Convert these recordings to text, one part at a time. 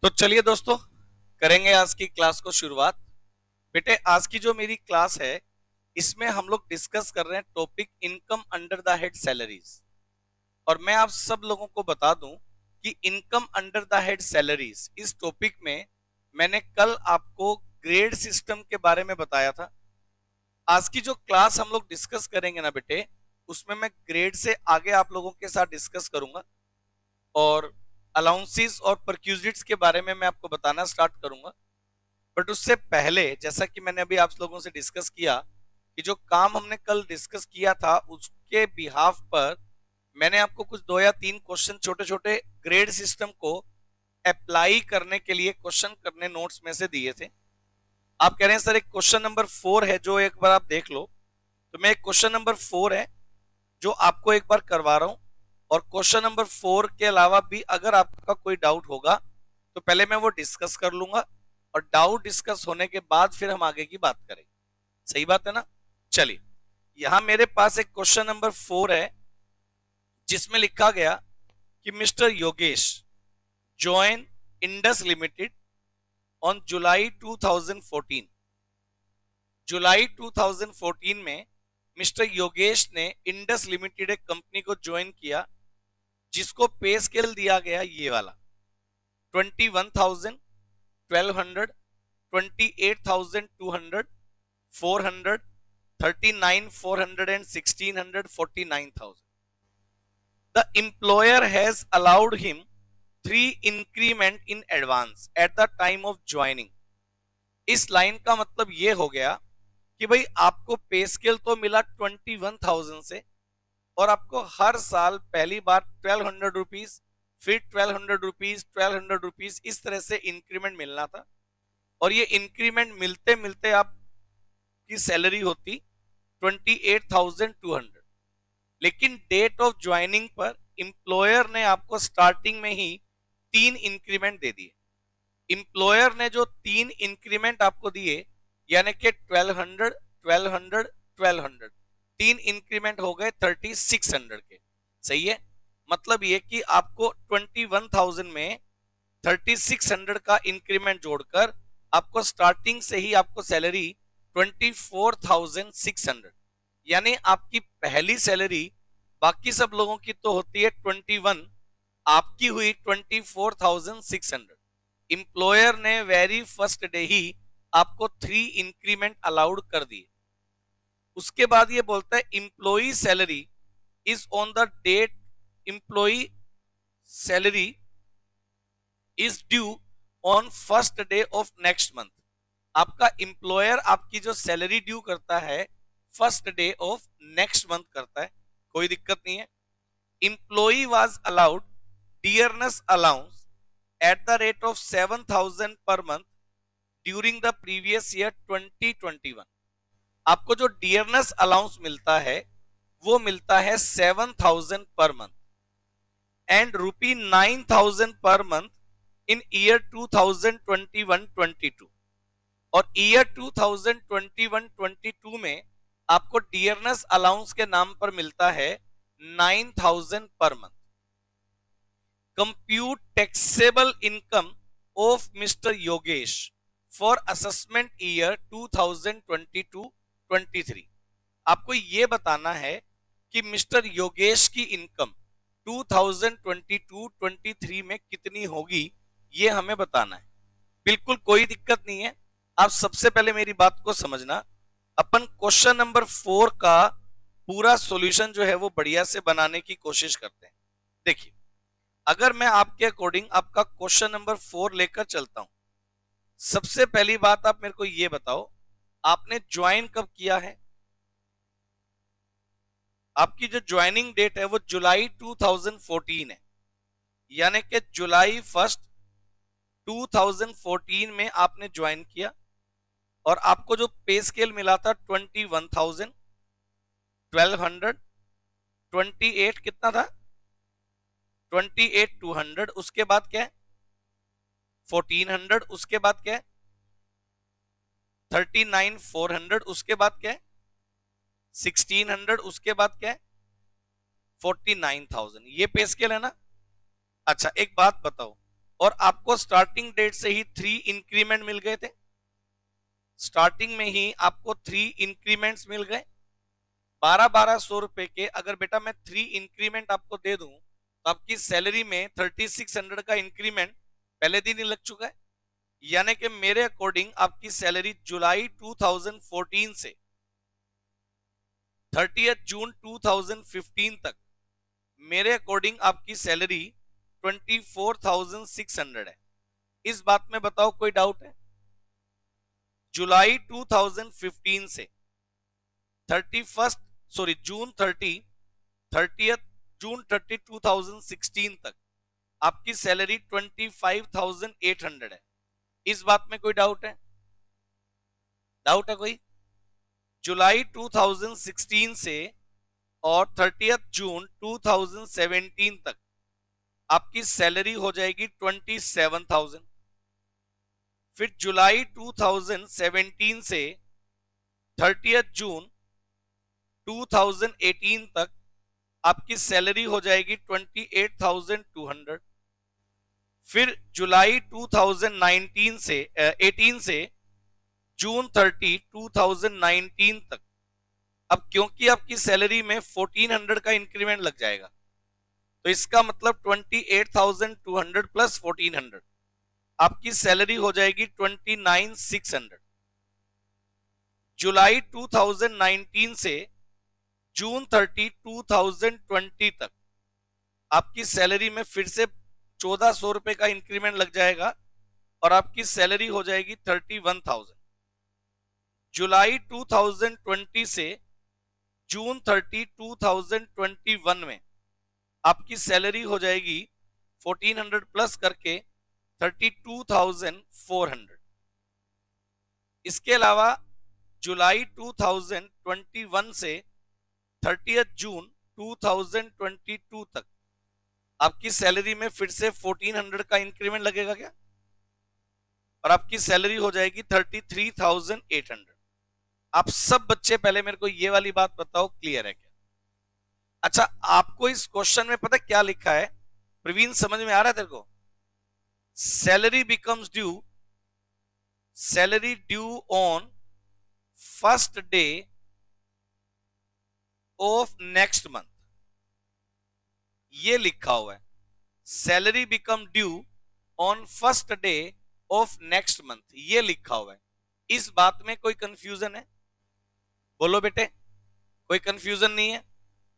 तो चलिए दोस्तों, करेंगे आज की क्लास को शुरुआत। बेटे, आज की जो मेरी क्लास है इसमें हम लोग डिस्कस कर रहे हैं topic income under the head salaries. और मैं आप सब लोगों को बता दूं कि income under the head salaries इस टॉपिक में मैंने कल आपको ग्रेड सिस्टम के बारे में बताया था। आज की जो क्लास हम लोग डिस्कस करेंगे ना बेटे, उसमें मैं ग्रेड से आगे आप लोगों के साथ डिस्कस करूंगा और अलाउंसेस और परक्यूजिट्स के बारे में मैं आपको बताना स्टार्ट करूंगा। बट उससे पहले, जैसा कि मैंने अभी आप लोगों से डिस्कस किया कि जो काम हमने कल डिस्कस किया था उसके बिहाफ पर मैंने आपको कुछ 2 या 3 क्वेश्चन छोटे छोटे ग्रेड सिस्टम को अप्लाई करने के लिए क्वेश्चन करने नोट्स में से दिए थे। आप कह रहे हैं सर एक क्वेश्चन नंबर 4 है जो एक बार आप देख लो, तो मैं एक क्वेश्चन नंबर 4 है जो आपको एक बार करवा रहा हूं। और क्वेश्चन नंबर 4 के अलावा भी अगर आपका कोई डाउट होगा तो पहले मैं वो डिस्कस कर लूंगा और डाउट डिस्कस होने के बाद फिर हम आगे की बात करेंगे। सही बात है ना? चलिए, यहां मेरे पास एक क्वेश्चन नंबर 4 है जिसमें लिखा गया कि mister Yogesh join Indus limited on July 2014। जुलाई 2014 में मिस्टर योगेश ने इंडस लिमिटेड एक कंपनी को ज्वाइन किया जिसको पे स्केल दिया गया ये वाला 21,000, 1200, 28,200, 400, 39,400 and 1,600, 49,000. The employer has allowed him 3 increment in advance at the time of joining. इस लाइन का मतलब ये हो गया कि भाई आपको पे स्केल तो मिला 21,000 से और आपको हर साल पहली बार 1,200 रुपीज, फिर 1,200 रुपीज, 1,200 रुपीज, इस तरह से इंक्रीमेंट मिलना था। और ये इंक्रीमेंट मिलते मिलते आपकी सैलरी होती 28,200। लेकिन डेट ऑफ ज्वाइनिंग पर इंप्लॉयर ने आपको स्टार्टिंग में ही 3 इंक्रीमेंट दे दिए। इंप्लॉयर ने जो 3 इंक्रीमेंट आपको दिए, यानी कि 1,200, 1,200, 1,200, 3 इंक्रीमेंट हो गए 3,600 के। सही है? मतलब ये कि आपको 21,000 में 3,600 का इंक्रीमेंट जोड़कर आपको स्टार्टिंग से ही आपको सैलरी 24,600, यानी आपकी पहली सैलरी बाकी सब लोगों की तो होती है 21, आपकी हुई 24,600। इंप्लॉयर ने वेरी फर्स्ट डे ही आपको 3 इंक्रीमेंट अलाउड कर दिए। उसके बाद ये बोलता है employee salary is on the date employee salary is due on first day of next month. आपका इंप्लॉयर आपकी जो सैलरी ड्यू करता है first day of next month करता है, कोई दिक्कत नहीं है। Employee was allowed dearness allowance at the rate of 7,000 per month during the previous year 2021। आपको जो डियरनेस अलाउंस मिलता है वो मिलता है 7,000 per month and ₹9,000 per month in year 2021-22। और ईयर 2021-22 में आपको डियरनेस अलाउंस के नाम पर मिलता है 9,000 per month. Compute taxable income of mister Yogesh for assessment year 2022-23। आपको यह बताना है कि मिस्टर योगेश की इनकम 2022-23 में कितनी होगी, ये हमें बताना है। बिल्कुल कोई दिक्कत नहीं है। आप सबसे पहले मेरी बात को समझना, अपन क्वेश्चन नंबर 4 का पूरा सॉल्यूशन जो है वो बढ़िया से बनाने की कोशिश करते हैं। देखिए, अगर मैं आपके अकॉर्डिंग आपका क्वेश्चन नंबर 4 लेकर चलता हूं, सबसे पहली बात आप मेरे को यह बताओ, आपने ज्वाइन कब किया है? आपकी जो ज्वाइनिंग डेट है वो जुलाई 2014 है, यानी कि जुलाई 1 2014 में आपने ज्वाइन किया और आपको जो पे स्केल मिला था 21,000, 1,200, 28 कितना था, 28,200, उसके बाद क्या है 1,400, उसके बाद क्या है 39,400, उसके बाद क्या है 1,600, उसके बाद क्या है 49,000। ये पे स्केल है ना? अच्छा, एक बात बताओ, और आपको स्टार्टिंग डेट से ही 3 इंक्रीमेंट मिल गए थे। स्टार्टिंग में ही आपको 3 इंक्रीमेंट्स मिल गए 1200 रुपए के। अगर बेटा मैं 3 इंक्रीमेंट आपको दे दूं तो आपकी सैलरी में 3600 का इंक्रीमेंट पहले दिन ही लग चुका है। यानी कि मेरे अकॉर्डिंग आपकी सैलरी जुलाई 2014 से 30 जून 2015 तक मेरे अकॉर्डिंग आपकी सैलरी 24,600 है। इस बात में बताओ कोई डाउट है? जुलाई 2015 से 30 जून 2016 तक आपकी सैलरी 25,800 है। इस बात में कोई डाउट है? डाउट है कोई? जुलाई 2016 से और 30 जून 2017 तक आपकी सैलरी हो जाएगी 27,000। फिर जुलाई 2017 से 30 जून 2018 तक आपकी सैलरी हो जाएगी 28,200। फिर जुलाई 2019 से 18 से जून 30 2019 तक, अब क्योंकि आपकी सैलरी में 1400 का इंक्रीमेंट लग जाएगा तो इसका मतलब 28,200 प्लस 1400 आपकी सैलरी हो जाएगी 29,600। जुलाई 2019 से जून 30 2020 तक आपकी सैलरी में फिर से 1400 रुपए का इंक्रीमेंट लग जाएगा और आपकी सैलरी हो जाएगी 31,000। जुलाई 2020 से जून 30 2021 में आपकी सैलरी हो जाएगी 1400 प्लस करके 32,400। इसके अलावा जुलाई 2021 से 30 जून 2022 तक आपकी सैलरी में फिर से 1400 का इंक्रीमेंट लगेगा क्या? और आपकी सैलरी हो जाएगी 33,800। आप सब बच्चे पहले मेरे को ये वाली बात बताओ, क्लियर है क्या? अच्छा, आपको इस क्वेश्चन में पता क्या लिखा है प्रवीण, समझ में आ रहा है तेरे को? Salary becomes due, salary due on first day of next month, ये लिखा हुआ है। Salary become due on first day of next month, ये लिखा हुआ है। इस बात में कोई कंफ्यूजन है? बोलो बेटे, कोई कंफ्यूजन नहीं है?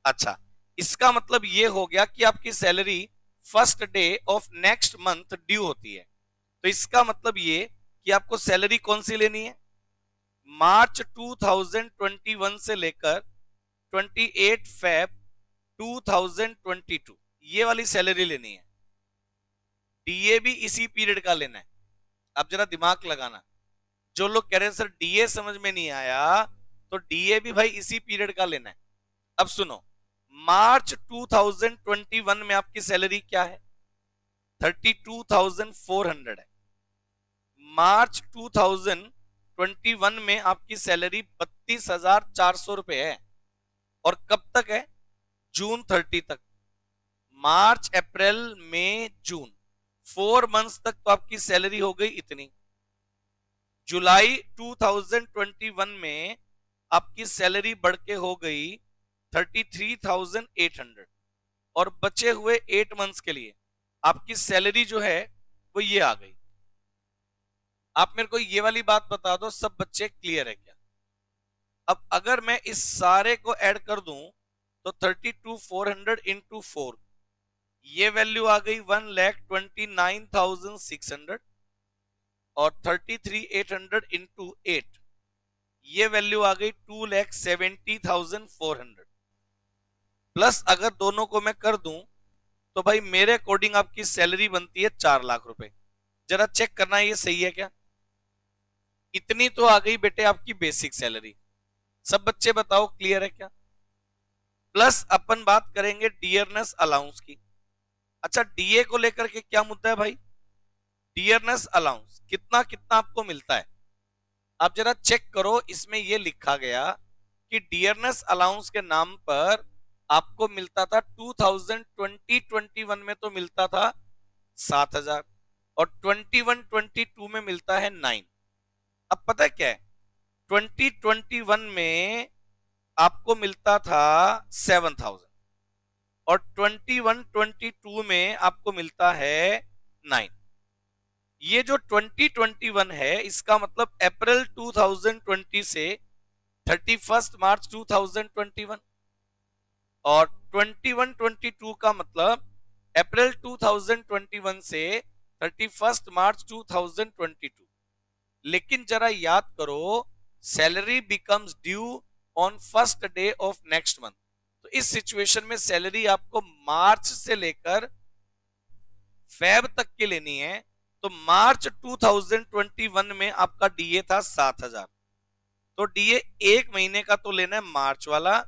अच्छा, इसका मतलब ये हो गया कि आपकी salary first day of next month due होती है। तो इसका मतलब ये कि आपको सैलरी कौन सी लेनी है? मार्च 2021 से लेकर 28 फेब 2022 ये वाली सैलरी लेनी है। डीए भी इसी पीरियड का लेना है। अब जरा दिमाग लगाना, जो लोग कह रहे हैं सर डीए समझ में नहीं आया, तो डीए भी भाई इसी पीरियड का लेना है। अब सुनो, मार्च 2021 में आपकी सैलरी क्या है? 32,400 है। मार्च 2021 में आपकी सैलरी 32,400 रुपए है। और कब तक है? जून 30 तक। मार्च, अप्रैल, मई, जून, 4 मंथ्स तक तो आपकी सैलरी हो गई इतनी। जुलाई 2021 में आपकी सैलरी बढ़ के हो गई 33,800 और बचे हुए 8 मंथ्स के लिए आपकी सैलरी जो है वो ये आ गई। आप मेरे को ये वाली बात बता दो, सब बच्चे क्लियर है क्या? अब अगर मैं इस सारे को ऐड कर दूं तो 32,400 इंटू 4, ये वैल्यू आ गई 1,29,600 और 33,800 इंटू 8 ये वैल्यू आ गई 2,70,400। प्लस अगर दोनों को मैं कर दूं तो भाई मेरे अकॉर्डिंग आपकी सैलरी बनती है 4 लाख रुपए। जरा चेक करना ये सही है क्या? इतनी तो आ गई बेटे आपकी बेसिक सैलरी। सब बच्चे बताओ क्लियर है क्या? प्लस अपन बात करेंगे डियरनेस अलाउंस की। अच्छा, डीए को लेकर के क्या मुद्दा है भाई? डियरनेस अलाउंस कितना कितना आपको मिलता है? आप जरा चेक करो, इसमें यह लिखा गया कि डियरनेस अलाउंस के नाम पर आपको मिलता था 2020-21 में तो मिलता था 7,000, और 21-22 में मिलता है 9। अब पता है क्या है, 2021 में आपको मिलता था 7,000 और 21-22 में आपको मिलता है 9। ये जो 2021 है इसका मतलब अप्रैल 2020 से 31 मार्च 2021, और 21-22 का मतलब अप्रैल 2021 से 31 मार्च 2022। लेकिन जरा याद करो, salary becomes due on first day of next month. तो इस सिचुएशन में सैलरी आपको मार्च से लेकर फेब तक की लेनी है। तो मार्च 2021 में आपका डीए था 7,000, तो डीए एक महीने का तो लेना है मार्च वाला,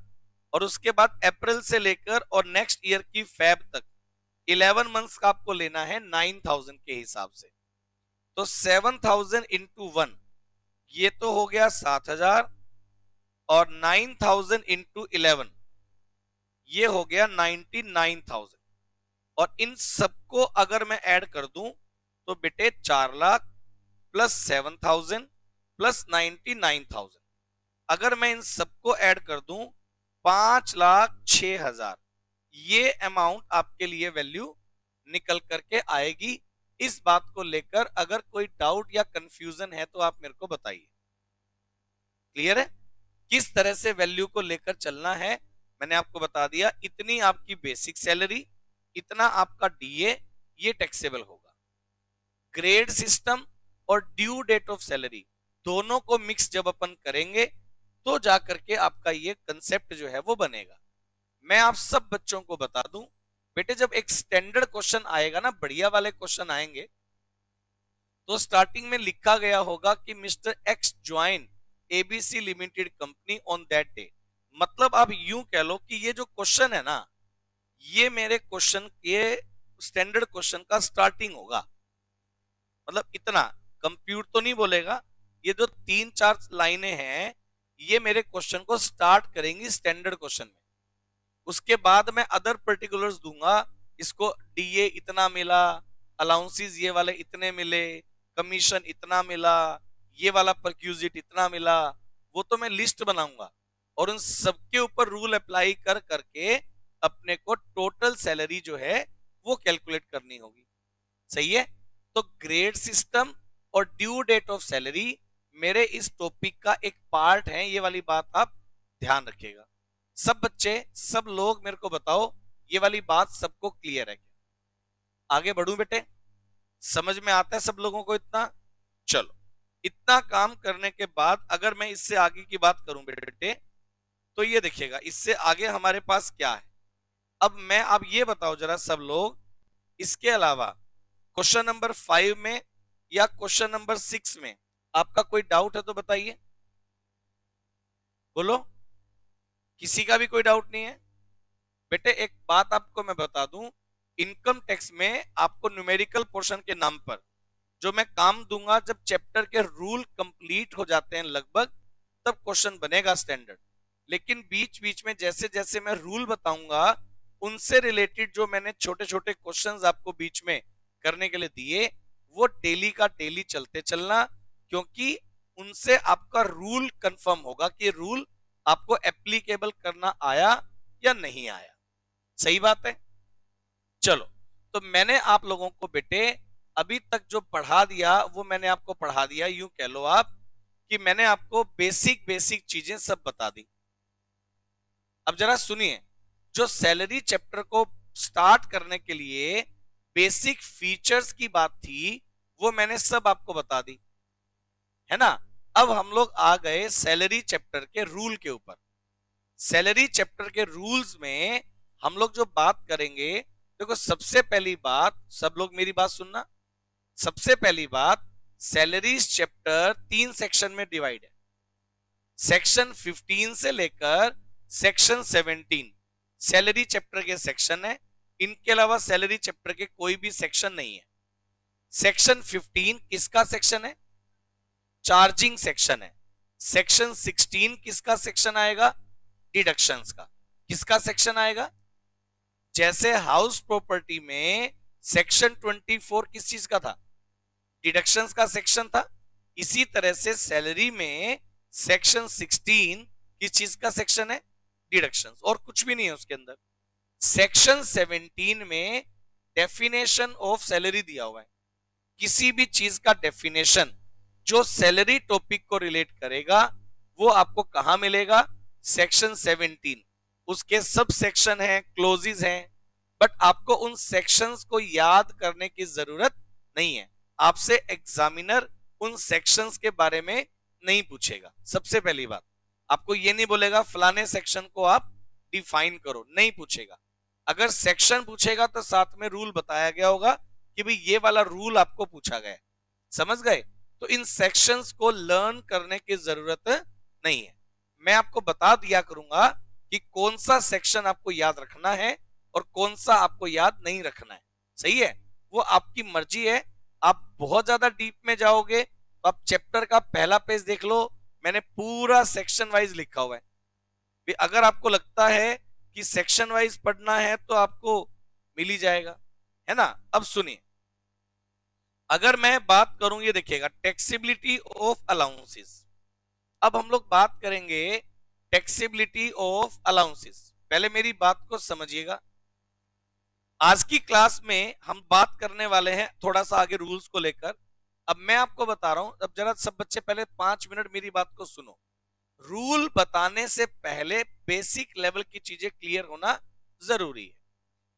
और उसके बाद अप्रैल से लेकर और नेक्स्ट ईयर की फेब तक 11 मंथ्स का आपको लेना है 9,000 के हिसाब से। तो 7,000 इंटू 1, ये तो हो गया 7,000, और 9,000 इंटू 11 ये हो गया 99,000। और इन सबको अगर मैं ऐड कर दूं तो बेटे 4 लाख प्लस 7,000 प्लस 99,000, अगर मैं इन सबको ऐड कर दूं 5,06,000, ये अमाउंट आपके लिए वैल्यू निकल करके आएगी। इस बात को लेकर अगर कोई डाउट या कंफ्यूजन है तो आप मेरे को बताइए। क्लियर है किस तरह से वैल्यू को लेकर चलना है? मैंने आपको बता दिया, इतनी आपकी बेसिक सैलरी, इतना आपका डीए, ये टैक्सेबल होगा। ग्रेड सिस्टम और ड्यू डेट ऑफ सैलरी दोनों को मिक्स जब अपन करेंगे तो जाकर के आपका ये कंसेप्ट जो है वो बनेगा। मैं आप सब बच्चों को बता दूं बेटे, जब एक स्टैंडर्ड क्वेश्चन आएगा ना, बढ़िया वाले क्वेश्चन आएंगे, तो स्टार्टिंग में लिखा गया होगा कि mister x join ABC limited company on that day. मतलब आप यूं कह लो कि ये जो क्वेश्चन है ना, ये मेरे क्वेश्चन के स्टैंडर्ड क्वेश्चन का स्टार्टिंग होगा। मतलब इतना कंप्यूट तो नहीं बोलेगा, ये जो 3-4 लाइनें हैं ये मेरे क्वेश्चन को स्टार्ट करेंगी स्टैंडर्ड क्वेश्चन में। उसके बाद मैं अदर पर्टिकुलर्स दूंगा, इसको डीए इतना मिला, अलाउंसेस ये वाले इतने मिले, कमीशन इतना मिला, ये वाला परक्यूजिट इतना मिला, वो तो मैं लिस्ट बनाऊंगा और उन सबके ऊपर रूल अप्लाई कर करके अपने को टोटल सैलरी जो है वो कैलकुलेट करनी होगी। सही है? तो ग्रेड सिस्टम और ड्यू डेट ऑफ सैलरी मेरे इस टॉपिक का एक पार्ट है, ये वाली बात आप ध्यान रखिएगा। सब बच्चे, सब लोग मेरे को बताओ, ये वाली बात सबको क्लियर है क्या? आगे बढ़ूं बेटे? समझ में आता है सब लोगों को इतना? चलो, इतना काम करने के बाद अगर मैं इससे आगे की बात करूं बेटे, तो ये देखिएगा इससे आगे हमारे पास क्या है। अब मैं, अब ये बताओ जरा सब लोग, इसके अलावा क्वेश्चन नंबर 5 में या क्वेश्चन नंबर 6 में आपका कोई डाउट है तो बताइए। बोलो, किसी का भी कोई डाउट नहीं है? बेटे एक बात आपको मैं बता दूं, इनकम टैक्स में आपको न्यूमेरिकल पोर्शन के नाम पर जो मैं काम दूंगा, जब चैप्टर के रूल कंप्लीट हो जाते हैं लगभग, तब क्वेश्चन बनेगा स्टैंडर्ड। लेकिन बीच बीच में जैसे जैसे मैं रूल बताऊंगा, उनसे रिलेटेड जो मैंने छोटे छोटे क्वेश्चंस आपको बीच में करने के लिए दिए, वो डेली का डेली चलते चलना, क्योंकि उनसे आपका रूल कंफर्म होगा कि रूल आपको एप्लीकेबल करना आया या नहीं आया। सही बात है? चलो, तो मैंने आप लोगों को बेटे अभी तक जो पढ़ा दिया वो मैंने आपको पढ़ा दिया, यूं कह लो आप कि मैंने आपको बेसिक बेसिक चीजें सब बता दी। अब जरा सुनिए, जो सैलरी चैप्टर को स्टार्ट करने के लिए बेसिक फीचर्स की बात थी वो मैंने सब आपको बता दी, है ना? अब हम लोग आ गए सैलरी चैप्टर के रूल के ऊपर। सैलरी चैप्टर के रूल्स में हम लोग जो बात करेंगे, देखो सबसे पहली बात, सब लोग मेरी बात सुनना, सबसे पहली बात, सैलरीज चैप्टर 3 सेक्शन में डिवाइड है। सेक्शन 15 से लेकर सेक्शन 17 सैलरी चैप्टर के सेक्शन है। इनके अलावा सैलरी चैप्टर के कोई भी सेक्शन नहीं है। सेक्शन 15 किसका सेक्शन है? चार्जिंग सेक्शन है। सेक्शन 16 किसका सेक्शन आएगा? डिडक्शंस का। किसका सेक्शन आएगा? जैसे हाउस प्रॉपर्टी में सेक्शन 24 किस चीज का था? डिडक्शंस का सेक्शन था। इसी तरह से सैलरी में सेक्शन 16 किस चीज का सेक्शन है? डिडक्शंस, और कुछ भी नहीं है उसके अंदर। सेक्शन 17 में डेफिनेशन ऑफ सैलरी दिया हुआ है। किसी भी चीज का डेफिनेशन जो सैलरी टॉपिक को रिलेट करेगा वो आपको कहां मिलेगा? सेक्शन 17। उसके सब सेक्शन हैं, क्लोजेस हैं, बट आपको उन सेक्शंस को याद करने की जरूरत नहीं है। आपसे एग्जामिनर उन सेक्शंस के बारे में नहीं पूछेगा। सबसे पहली बात, आपको ये नहीं बोलेगा फलाने सेक्शन को आप डिफाइन करो, नहीं पूछेगा। अगर सेक्शन पूछेगा तो साथ में रूल बताया गया होगा कि भाई ये वाला रूल आपको पूछा गया है। समझ गए? तो इन सेक्शंस को लर्न करने की जरूरत नहीं है। मैं आपको बता दिया करूंगा कि कौन सा सेक्शन आपको याद रखना है और कौन सा आपको याद नहीं रखना है। सही है? वो आपकी मर्जी है। आप बहुत ज्यादा डीप में जाओगे तो आप चैप्टर का पहला पेज देख लो, मैंने पूरा सेक्शन वाइज लिखा हुआ है। अगर आपको लगता है कि सेक्शन वाइज पढ़ना है तो आपको मिल ही जाएगा, है ना। अब सुनिए, अगर मैं बात करूं, ये देखिएगा, टैक्सेबिलिटी ऑफ अलाउंसेस। अब हम लोग बात करेंगे टैक्सेबिलिटी ऑफ अलाउंसेस। पहले मेरी बात को समझिएगा। आज की क्लास में हम बात करने वाले हैं थोड़ा सा आगे रूल्स को लेकर। अब मैं आपको बता रहा हूं, अब जरा सब बच्चे पहले 5 मिनट मेरी बात को सुनो। रूल बताने से पहले बेसिक लेवल की चीजें क्लियर होना जरूरी है।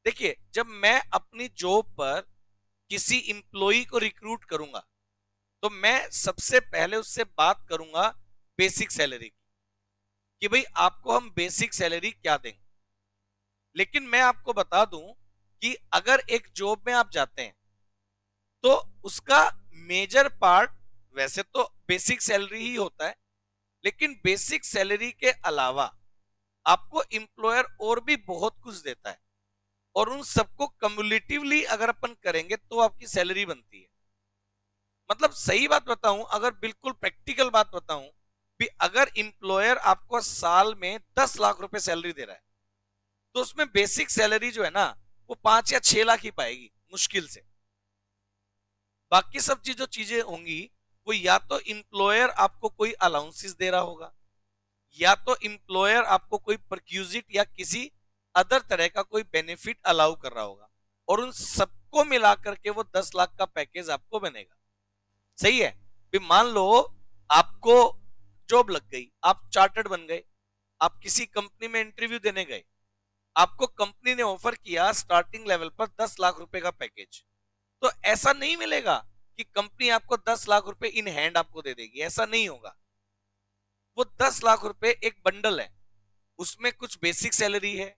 देखिए, जब मैं अपनी जॉब पर किसी इंप्लॉई को रिक्रूट करूंगा तो मैं सबसे पहले उससे बात करूंगा बेसिक सैलरी की, कि भाई आपको हम बेसिक सैलरी क्या देंगे। लेकिन मैं आपको बता दूं कि अगर एक जॉब में आप जाते हैं तो उसका मेजर पार्ट वैसे तो बेसिक सैलरी ही होता है, लेकिन बेसिक सैलरी के अलावा आपको एम्प्लॉयर और भी बहुत कुछ देता है, और उन सबको कम्युलेटिवली अगर अपन करेंगे तो आपकी सैलरी बनती है। मतलब सही बात बताऊं, अगर बिल्कुल प्रैक्टिकल बात बताऊं, भी अगर एम्प्लॉयर आपको साल में 10 लाख रुपए सैलरी दे रहा है तो उसमें बेसिक सैलरी जो है ना वो 5 या 6 लाख ही पाएगी मुश्किल से। बाकी सब जो चीजें होंगी वो या तो एम्प्लॉयर आपको कोई अलाउंसेस दे रहा होगा, या तो एम्प्लॉयर आपको कोई परक्यूजिट या किसी अदर तरह का कोई बेनिफिट अलाउ कर रहा होगा, और उन सबको मिलाकर के वो 10 लाख का पैकेज आपको बनेगा। सही है? भी मान लो आपको जॉब लग गई, आप चार्टर्ड बन गए, आप किसी कंपनी में इंटरव्यू देने गए, आपको कंपनी ने ऑफर किया स्टार्टिंग लेवल पर 10 लाख रुपए का पैकेज। तो ऐसा नहीं मिलेगा कि कंपनी आपको 10 लाख रुपए इन हैंड आपको दे देगी, ऐसा नहीं होगा। वो 10 लाख रुपए एक बंडल है, उसमें कुछ बेसिक सैलरी है,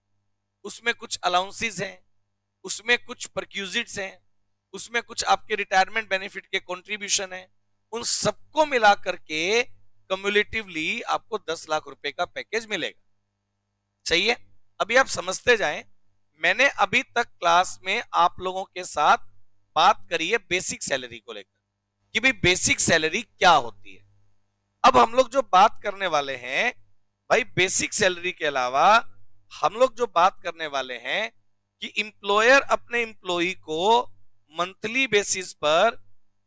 उसमें कुछ अलाउंसेस हैं, उसमें कुछ परक्यूजिट्स हैं, उसमें कुछ आपके रिटायरमेंट बेनिफिट के कंट्रीब्यूशन है। उन सबको मिला करके कम्युलेटिवली आपको 10 लाख रुपए का पैकेज मिलेगा। सही है? अभी आप समझते जाएं। मैंने अभी तक क्लास में आप लोगों के साथ बात करी है बेसिक सैलरी को लेकर कि भाई बेसिक सैलरी क्या होती है। अब हम लोग जो बात करने वाले हैं भाई, बेसिक सैलरी के अलावा हम लोग जो बात करने वाले हैं कि एम्प्लॉयर अपने एम्प्लॉई को मंथली बेसिस पर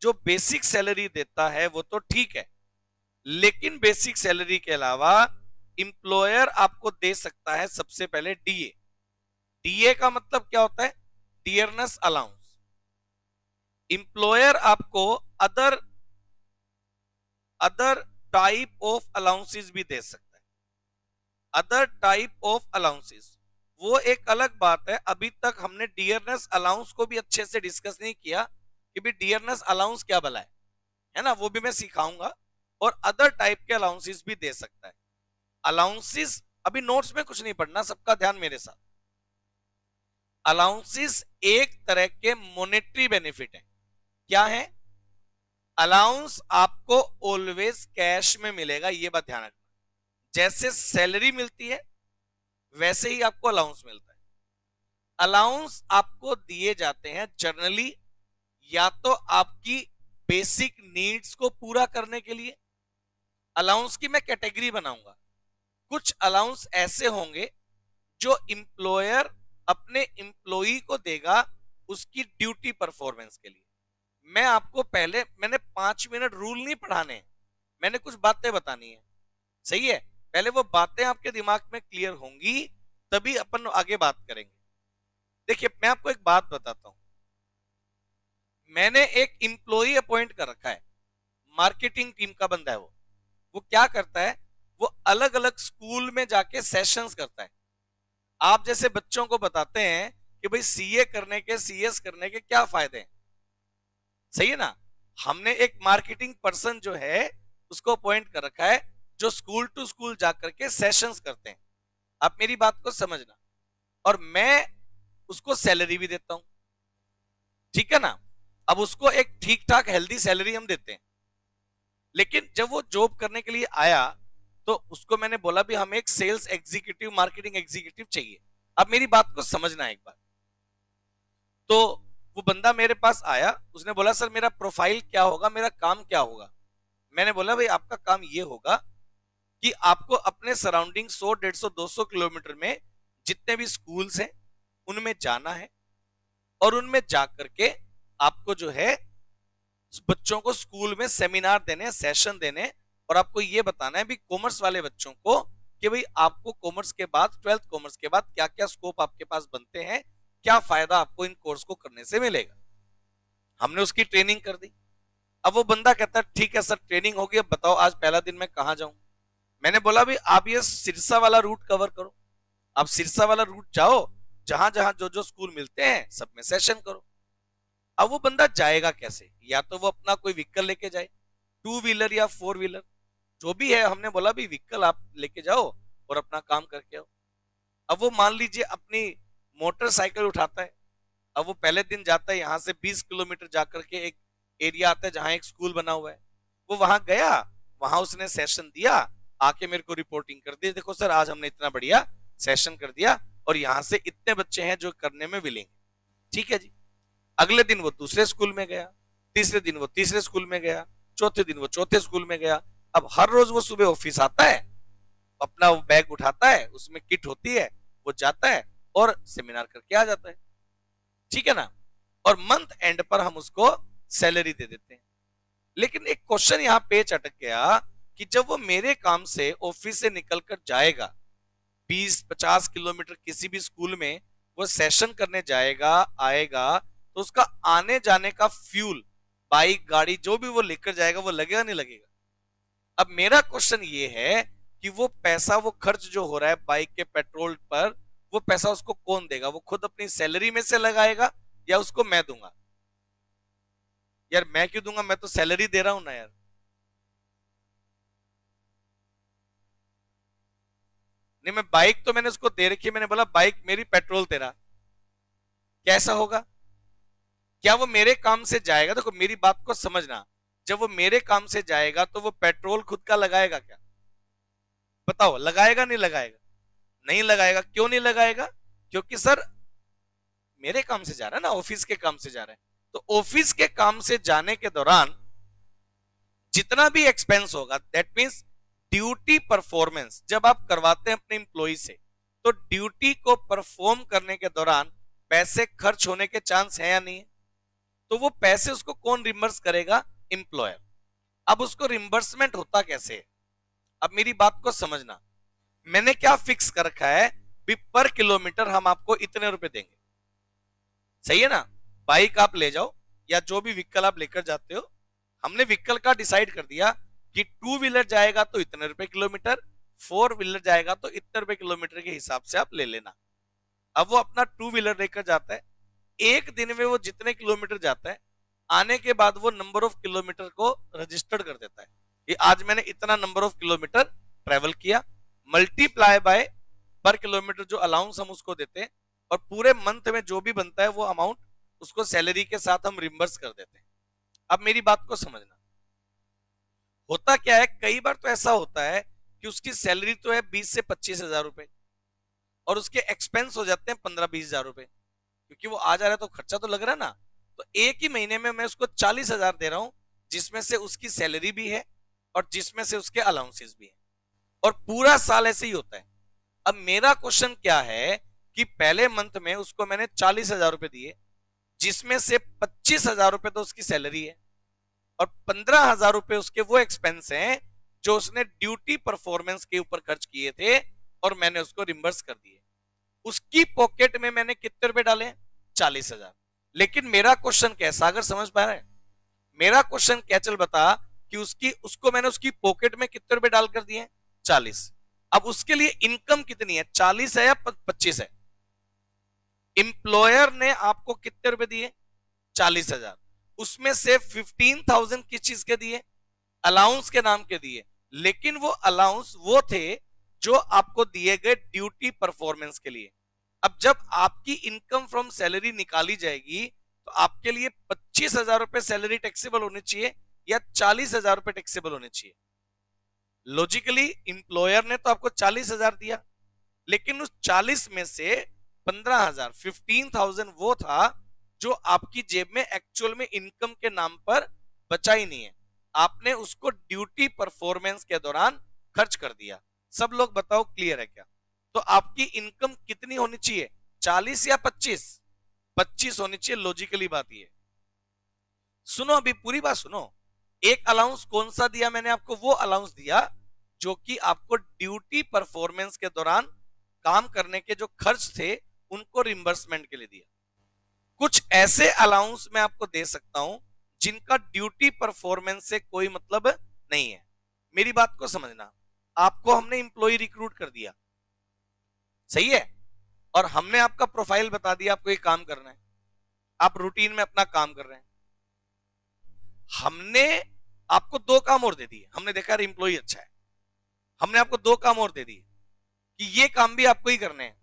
जो बेसिक सैलरी देता है वो तो ठीक है, लेकिन बेसिक सैलरी के अलावा एम्प्लॉयर आपको दे सकता है सबसे पहले डीए। डीए का मतलब क्या होता है? Dearness allowance. एम्प्लॉयर आपको अदर टाइप ऑफ अलाउंसेस भी दे सकता है। अदर टाइप ऑफ अलाउंसेस वो एक अलग बात है। अभी तक हमने डियरनेस अलाउंस को भी अच्छे से डिस्कस नहीं किया कि भी डियरनेस अलाउंस क्या भला है ना, वो भी मैं सिखाऊंगा। और अदर टाइप के अलाउंसेस भी दे सकता है। अलाउंसेस अभी नोट्स में कुछ नहीं पढ़ना, सबका ध्यान मेरे साथ। अलाउंसेस एक तरह के मॉनेटरी बेनिफिट है। क्या है? अलाउंस आपको ऑलवेज कैश में मिलेगा, ये बात ध्यान रखना। जैसे सैलरी मिलती है वैसे ही आपको अलाउंस मिलता है। अलाउंस आपको दिए जाते हैं जनरली या तो आपकी बेसिक नीड्स को पूरा करने के लिए। अलाउंस की मैं कैटेगरी बनाऊंगा। कुछ अलाउंस ऐसे होंगे जो एम्प्लॉयर अपने एम्प्लॉई को देगा उसकी ड्यूटी परफॉर्मेंस के लिए। मैं आपको पहले मैंने 5 मिनट रूल नहीं पढ़ाने, मैंने कुछ बातें बतानी है, सही है। पहले वो बातें आपके दिमाग में क्लियर होंगी, तभी अपन आगे बात करेंगे। देखिए मैं आपको एक बात बताता हूं, मैंने एक इंप्लॉई अपॉइंट कर रखा है, मार्केटिंग टीम का बंदा है वो क्या करता है, वो अलग अलग स्कूल में जाके सेशंस करता है। आप जैसे बच्चों को बताते हैं कि भाई सीए करने के, सीएस करने के क्या फायदे हैं, सही है ना। हमने एक मार्केटिंग पर्सन जो है उसको अपॉइंट कर रखा है, जो स्कूल टू स्कूल जाकर के सेशंस करते हैं। आप मेरी बात को समझना, और मैं उसको सैलरी भी देता हूं, ठीक है ना। अब उसको एक ठीक ठाक हेल्दी सैलरी हम देते हैं, लेकिन जब वो जॉब करने के लिए आया तो उसको मैंने बोला भी हमें एक सेल्स एग्जीक्यूटिव, मार्केटिंग एग्जीक्यूटिव चाहिए। अब मेरी बात को समझना एक बार। तो वो बंदा मेरे पास आया, उसने बोला सर मेरा प्रोफाइल क्या होगा, मेरा काम क्या होगा। मैंने बोला भाई आपका काम ये होगा कि आपको अपने सराउंडिंग 100, 150, 200 किलोमीटर में जितने भी स्कूल्स हैं उनमें जाना है, और उनमें जाकर के आपको जो है बच्चों को स्कूल में सेमिनार देने, सेशन देने, और आपको ये बताना है भी कॉमर्स वाले बच्चों को कि भाई आपको कॉमर्स के बाद, 12th कॉमर्स के बाद क्या क्या स्कोप आपके पास बनते हैं, क्या फायदा आपको इन कोर्स को करने से मिलेगा। हमने उसकी ट्रेनिंग कर दी। अब वो बंदा कहता है ठीक है सर ट्रेनिंग होगी, अब बताओ आज पहला दिन मैं कहां जाऊं। मैंने बोला भाई आप ये सिरसा वाला रूट कवर करो, आप सिरसा वाला रूट जाओ, जहां जहां जो जो स्कूल मिलते हैं सब में सेशन करो। अब वो बंदा जाएगा कैसे, या तो वो अपना कोई व्हीकल लेके जाए, 2 व्हीलर या 4 व्हीलर, जो भी है। हमने बोला भी व्हीकल आप लेके जाओ और अपना काम करके आओ। अब वो मान लीजिए अपनी मोटरसाइकिल उठाता है, अब वो पहले दिन जाता है यहाँ से 20 किलोमीटर जाकर के एक एरिया आता है जहां एक स्कूल बना हुआ है, वो वहां गया, वहां उसने सेशन दिया, आके मेरे को रिपोर्टिंग कर दी, देखो सर आज हमने इतना बढ़िया सेशन कर दिया और यहाँ से इतने बच्चे हैं जो करने में विलिंग। ठीक है जी। अगले दिन वो दूसरे स्कूल में गया, तीसरे दिन वो तीसरे स्कूल में गया, चौथे दिन वो चौथे स्कूल में गया। अब हर रोज वो सुबह ऑफिस आता है, अपना वो बैग उठाता है, उसमें किट होती है, वो जाता है और सेमिनार करके आ जाता है, ठीक है ना। और मंथ एंड पर हम उसको सैलरी दे देते हैं। लेकिन एक क्वेश्चन यहाँ पे अटक गया कि जब वो मेरे काम से ऑफिस से निकलकर जाएगा, 20-50 किलोमीटर किसी भी स्कूल में वो सेशन करने जाएगा, आएगा, तो उसका आने जाने का फ्यूल, बाइक, गाड़ी जो भी वो लेकर जाएगा वो लगेगा नहीं लगेगा। अब मेरा क्वेश्चन ये है कि वो पैसा, वो खर्च जो हो रहा है बाइक के पेट्रोल पर, वो पैसा उसको कौन देगा, वो खुद अपनी सैलरी में से लगाएगा या उसको मैं दूंगा। यार मैं क्यों दूंगा, मैं तो सैलरी दे रहा हूं ना यार। नहीं, मैं बाइक तो मैंने उसको दे रखी है, मैंने बोला बाइक मेरी, पेट्रोल तेरा, कैसा होगा। क्या वो मेरे काम से जाएगा, देखो मेरी बात को समझना, जब वो मेरे काम से जाएगा तो वो पेट्रोल खुद का लगाएगा क्या, बताओ लगाएगा नहीं लगाएगा। नहीं लगाएगा। क्यों नहीं लगाएगा, क्योंकि सर मेरे काम से जा रहा है ना, ऑफिस के काम से जा रहा है। तो ऑफिस के काम से जाने के दौरान जितना भी एक्सपेंस होगा, दैट मींस ड्यूटी परफॉर्मेंस जब आप करवाते हैं अपने इंप्लॉई से, तो ड्यूटी को परफॉर्म करने के दौरान पैसे खर्च होने के चांस है या नहीं है। तो वो पैसे उसको कौन रिम्बर्स करेगा, इंप्लॉयर। अब उसको रिम्बर्समेंट होता कैसे है, अब मेरी बात को समझना। मैंने क्या फिक्स कर रखा है भी, पर किलोमीटर हम आपको इतने रुपए देंगे, सही है ना। बाइक आप ले जाओ या जो भी व्हीकल आप लेकर जाते हो, हमने व्हीकल का डिसाइड कर दिया कि 2 व्हीलर जाएगा तो इतने रुपए किलोमीटर, 4 व्हीलर जाएगा तो इतने रुपए किलोमीटर के हिसाब से आप ले लेना। अब वो अपना 2 व्हीलर लेकर जाता है, एक दिन में वो जितने किलोमीटर जाता है, आने के बाद वो नंबर ऑफ किलोमीटर को रजिस्टर्ड कर देता है कि आज मैंने इतना नंबर ऑफ किलोमीटर ट्रेवल किया, मल्टीप्लाई बाय पर किलोमीटर जो अलाउंस हम उसको देते हैं, और पूरे मंथ में जो भी बनता है वो अमाउंट उसको सैलरी के साथ हम रिम्बर्स कर देते हैं। अब मेरी बात को समझना, होता क्या है, कई बार तो ऐसा होता है कि उसकी सैलरी तो है 20 से 25 हजार रुपए, और उसके एक्सपेंस हो जाते हैं 15-20 हजार रुपए, क्योंकि वो आ जा रहा है तो खर्चा तो लग रहा है ना। तो एक ही महीने में मैं उसको 40 हजार दे रहा हूं, जिसमें से उसकी सैलरी भी है और जिसमें से उसके अलाउंसेस भी है, और पूरा साल ऐसे ही होता है। अब मेरा क्वेश्चन क्या है कि पहले मंथ में उसको मैंने 40 हजार रुपए दिए, जिसमें से 25,000 रुपए तो उसकी सैलरी है और 15,000 रुपए उसके वो एक्सपेंस हैं जो उसने ड्यूटी परफॉर्मेंस के ऊपर खर्च किए थे और मैंने उसको रिम्बर्स कर दिए। उसकी पॉकेट में मैंने कितने रुपए डाले? 40,000। लेकिन मेरा क्वेश्चन कैसा, अगर समझ पा रहे हैं, मेरा क्वेश्चन क्या चल बता कि उसको मैंने उसकी पॉकेट में कितने रुपए डाल कर दिए? 40। अब उसके लिए इनकम कितनी है? 40 है या 25 है? एम्प्लॉयर ने आपको कितने रुपए दिए? 40,000। उसमें से 15,000 किस चीज के दिए? अलाउंस के नाम के दिए। लेकिन वो अलाउंस वो थे जो आपको दिए गए ड्यूटी परफॉर्मेंस के लिए। अब जब आपकी इनकम फ्रॉम सैलरी निकाली जाएगी तो आपके लिए 25,000 रुपए सैलरी टैक्सेबल होनी चाहिए या 40,000 रुपए टैक्सेबल होने चाहिए? लॉजिकली इंप्लॉयर ने तो आपको 40,000 दिया, लेकिन उस 40 में से 15,000 15,000 वो था जो आपकी जेब में एक्चुअल में इनकम के नाम पर बचा ही नहीं है। आपने उसको ड्यूटी परफॉर्मेंस के दौरान खर्च कर दिया। सब लोग बताओ क्लियर है क्या? तो आपकी इनकम कितनी होनी चाहिए? 40 या 25? 25 होनी चाहिए। लॉजिकली बात ये। सुनो, अभी पूरी बात सुनो। एक अलाउंस कौन सा दिया मैंने आपको? वो अलाउंस दिया जो कि आपको ड्यूटी परफॉर्मेंस के दौरान काम करने के जो खर्च थे उनको रिम्बर्समेंट के लिए दिया। कुछ ऐसे अलाउंस मैं आपको दे सकता हूं जिनका ड्यूटी परफॉर्मेंस से कोई मतलब नहीं है। मेरी बात को समझना। आपको हमने इंप्लॉय रिक्रूट कर दिया, सही है, और हमने आपका प्रोफाइल बता दिया आपको ये काम करना है, आप रूटीन में अपना काम कर रहे हैं। हमने आपको 2 काम और दे दिए। हमने देखा इंप्लॉय अच्छा है, हमने आपको 2 काम और दे दिए कि ये काम भी आपको ही करने हैं।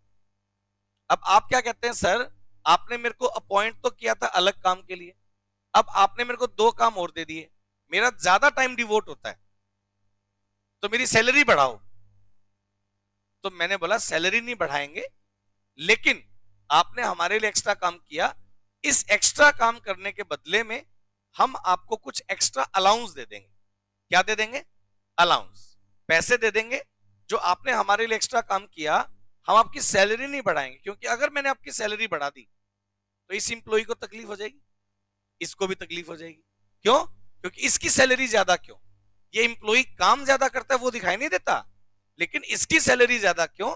अब आप क्या कहते हैं, सर आपने मेरे को अपॉइंट तो किया था अलग काम के लिए, अब आपने मेरे को 2 काम और दे दिए, मेरा ज्यादा टाइम डिवोट होता है, तो मेरी सैलरी बढ़ाओ। तो मैंने बोला सैलरी नहीं बढ़ाएंगे, लेकिन आपने हमारे लिए एक्स्ट्रा काम किया, इस एक्स्ट्रा काम करने के बदले में हम आपको कुछ एक्स्ट्रा अलाउंस दे देंगे। क्या दे देंगे? अलाउंस, पैसे दे देंगे। जो आपने हमारे लिए एक्स्ट्रा काम किया, हम आपकी सैलरी नहीं बढ़ाएंगे, क्योंकि अगर मैंने आपकी सैलरी बढ़ा दी तो इस इंप्लॉय को तकलीफ हो जाएगी, इसको भी तकलीफ हो जाएगी। क्यों? क्योंकि इसकी सैलरी ज्यादा क्यों? ये इंप्लॉय काम ज्यादा करता है वो दिखाई नहीं देता, लेकिन इसकी सैलरी ज्यादा क्यों,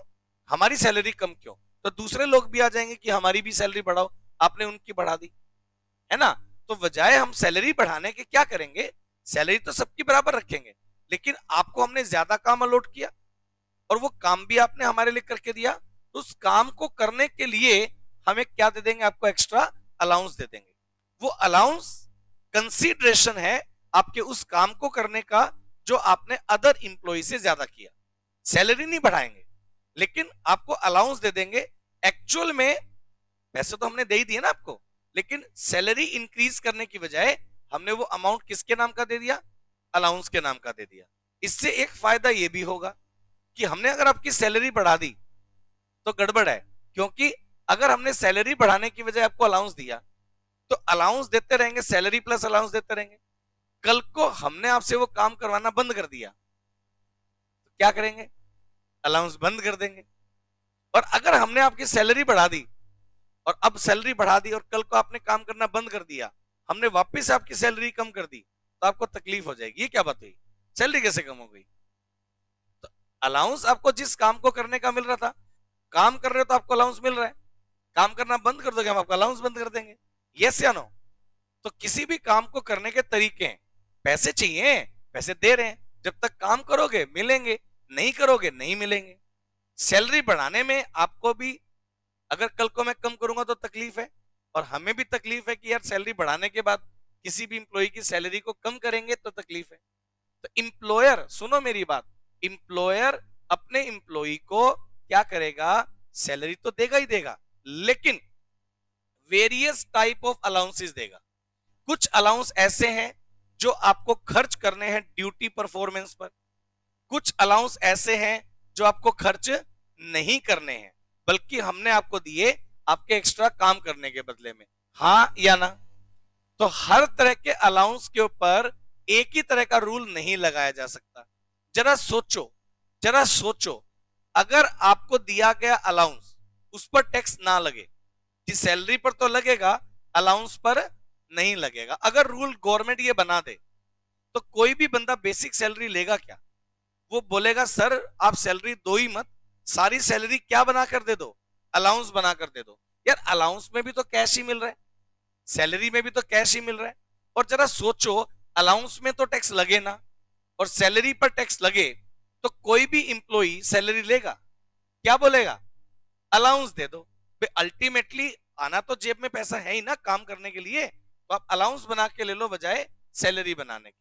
हमारी सैलरी कम क्यों? तो दूसरे लोग भी आ जाएंगे कि हमारी भी सैलरी बढ़ाओ, आपने उनकी बढ़ा दी, है ना? तो बजाय हम सैलरी बढ़ाने के क्या करेंगे, सैलरी तो सबकी बराबर रखेंगे, लेकिन आपको हमने ज्यादा काम अलॉट किया और वो काम भी आपने हमारे लिए करके दिया, तो उस काम को करने के लिए हमें क्या दे देंगे? आपको एक्स्ट्रा अलाउंस दे देंगे। वो अलाउंस कंसीडरेशन है आपके उस काम को करने का जो आपने अदर इंप्लॉय से ज्यादा किया। सैलरी नहीं बढ़ाएंगे, लेकिन आपको अलाउंस दे देंगे। एक्चुअल में पैसे तो हमने दे ही दिए ना आपको, लेकिन सैलरी इंक्रीज करने की बजाय हमने वो अमाउंट किसके नाम का दे दिया? अलाउंस के नाम का दे दिया। इससे एक फायदा ये भी होगा कि हमने अगर आपकी सैलरी बढ़ा दी तो गड़बड़ है, क्योंकि अगर हमने सैलरी बढ़ाने की बजाय आपको अलाउंस दिया तो अलाउंस देते रहेंगे, सैलरी प्लस अलाउंस देते रहेंगे। कल को हमने आपसे वो काम करवाना बंद कर दिया तो क्या करेंगे? अलाउंस बंद कर देंगे। और अगर हमने आपकी सैलरी बढ़ा दी और अब सैलरी बढ़ा दी और कल को आपने काम करना बंद कर दिया, हमने वापस आपकी सैलरी कम कर दी, तो आपको तकलीफ हो जाएगी। ये क्या बात हुई? सैलरी कैसे कम हो गई? तो अलाउंस आपको जिस काम को करने का मिल रहा था, काम कर रहे हो तो आपको अलाउंस मिल रहा है, काम करना बंद कर दोगे हम आपका अलाउंस बंद कर देंगे। यस या नो? तो किसी भी काम को करने के तरीके हैं। पैसे चाहिए, पैसे दे रहे हैं, जब तक काम करोगे मिलेंगे, नहीं करोगे नहीं मिलेंगे। सैलरी बढ़ाने में आपको भी, अगर कल को मैं कम करूंगा तो तकलीफ है, और हमें भी तकलीफ है कि यार सैलरी बढ़ाने के बाद किसी भी इंप्लॉय की सैलरी को कम करेंगे तो तकलीफ है। तो इंप्लॉयर, सुनो मेरी बात, इंप्लॉयर अपने इंप्लॉय को क्या करेगा? सैलरी तो देगा ही देगा, लेकिन वेरियस टाइप ऑफ अलाउंसेस देगा। कुछ अलाउंस ऐसे हैं जो आपको खर्च करने हैं ड्यूटी परफॉर्मेंस पर, कुछ अलाउंस ऐसे हैं जो आपको खर्च नहीं करने हैं, बल्कि हमने आपको दिए आपके एक्स्ट्रा काम करने के बदले में। हाँ या ना? तो हर तरह के अलाउंस के ऊपर एक ही तरह का रूल नहीं लगाया जा सकता। जरा सोचो, जरा सोचो, अगर आपको दिया गया अलाउंस उस पर टैक्स ना लगे, कि सैलरी पर तो लगेगा अलाउंस पर नहीं लगेगा। अगर रूल गवर्नमेंट ये बना दे तो कोई भी बंदा बेसिक सैलरी लेगा क्या? वो बोलेगा सर आप सैलरी दो ही मत, सारी सैलरी क्या बना कर दे दो, अलाउंस बना कर दे दो। यार अलाउंस में भी तो कैश ही मिल रहा है, सैलरी में भी तो कैश ही मिल रहा है। और जरा सोचो, अलाउंस में तो टैक्स लगे ना, और सैलरी पर टैक्स लगे, तो कोई भी इंप्लॉई सैलरी लेगा, क्या बोलेगा? अलाउंस दे दो। अल्टीमेटली आना तो जेब में पैसा है ही ना काम करने के लिए, तो आप अलाउंस बना के ले लो बजाय सैलरी बनाने के।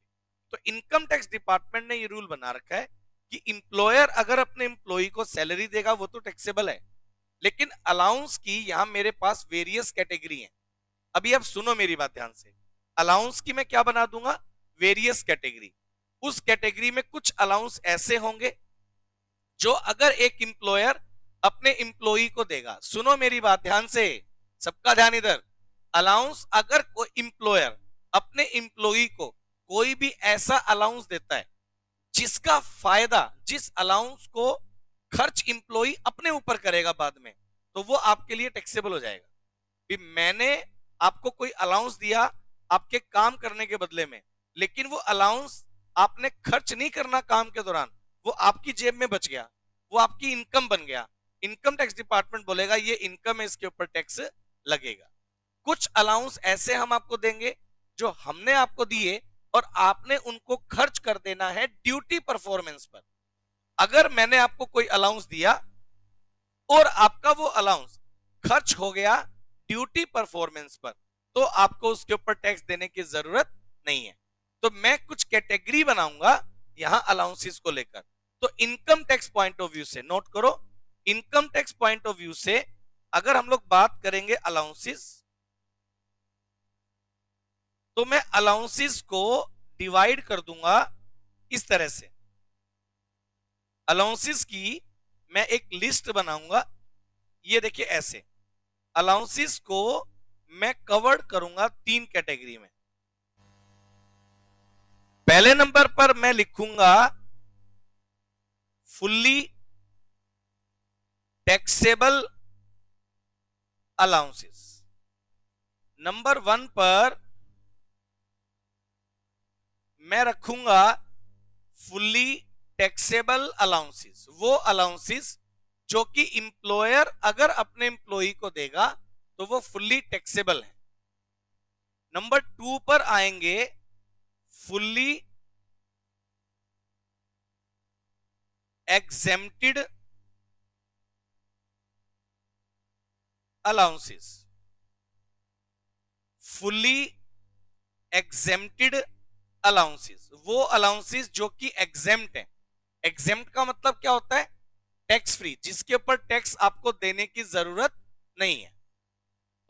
तो इनकम टैक्स डिपार्टमेंट ने ये रूल बना रखा है कि इंप्लॉयर अगर अपने इंप्लॉई को सैलरी देगा वो तो टैक्सेबल है, लेकिन अलाउंस की यहां मेरे पास वेरियस कैटेगरी है। अभी आप सुनो मेरी बात ध्यान से, अलाउंस की मैं क्या बना दूंगा? Various category. उस कैटेगरी में कुछ अलाउंस ऐसे होंगे जो अगर एक इंप्लॉयर अपने इंप्लॉई को देगा, सुनो मेरी बात ध्यान से, सबका ध्यान इधर, अलाउंस अगर कोई इंप्लॉयर अपने इंप्लॉई को कोई भी ऐसा अलाउंस देता है जिसका फायदा, जिस अलाउंस को खर्च इंप्लॉई अपने ऊपर करेगा बाद में, तो वो आपके लिए टैक्सेबल हो जाएगा। भी मैंने आपको कोई अलाउंस दिया आपके काम करने के बदले में, लेकिन वो अलाउंस आपने खर्च नहीं करना काम के दौरान, वो आपकी जेब में बच गया, वो आपकी इनकम बन गया। इनकम टैक्स डिपार्टमेंट बोलेगा ये इनकम है, इसके ऊपर टैक्स लगेगा। कुछ अलाउंस ऐसे हम आपको देंगे जो हमने आपको दिए और आपने उनको खर्च कर देना है ड्यूटी परफॉर्मेंस पर। अगर मैंने आपको कोई अलाउंस दिया और आपका वो अलाउंस खर्च हो गया ड्यूटी परफॉर्मेंस पर, तो आपको उसके ऊपर टैक्स देने की जरूरत नहीं है। तो मैं कुछ कैटेगरी बनाऊंगा यहां अलाउंसेस को लेकर। तो income tax point of view से नोट करो, income tax point of view से अगर हम लोग बात करेंगे अलाउंसेस, तो मैं अलाउंसेस को डिवाइड कर दूंगा इस तरह से। अलाउंसेस की मैं एक लिस्ट बनाऊंगा, ये देखिए ऐसे। अलाउंसेस को मैं कवर्ड करूंगा तीन कैटेगरी में। पहले नंबर पर मैं लिखूंगा फुल्ली टैक्सेबल अलाउंसेस। नंबर 1 पर मैं रखूंगा फुल्ली टैक्सेबल अलाउंसेस, वो अलाउंसेस जो कि इंप्लॉयर अगर अपने इंप्लॉई को देगा तो वो फुल्ली टैक्सेबल है। नंबर 2 पर आएंगे fully exempted allowances. Fully exempted allowances, वो अलाउंसेस जो कि एग्जेम्प्ट है। एग्जेम्प्ट का मतलब क्या होता है? टैक्स फ्री, जिसके ऊपर टैक्स आपको देने की जरूरत नहीं है।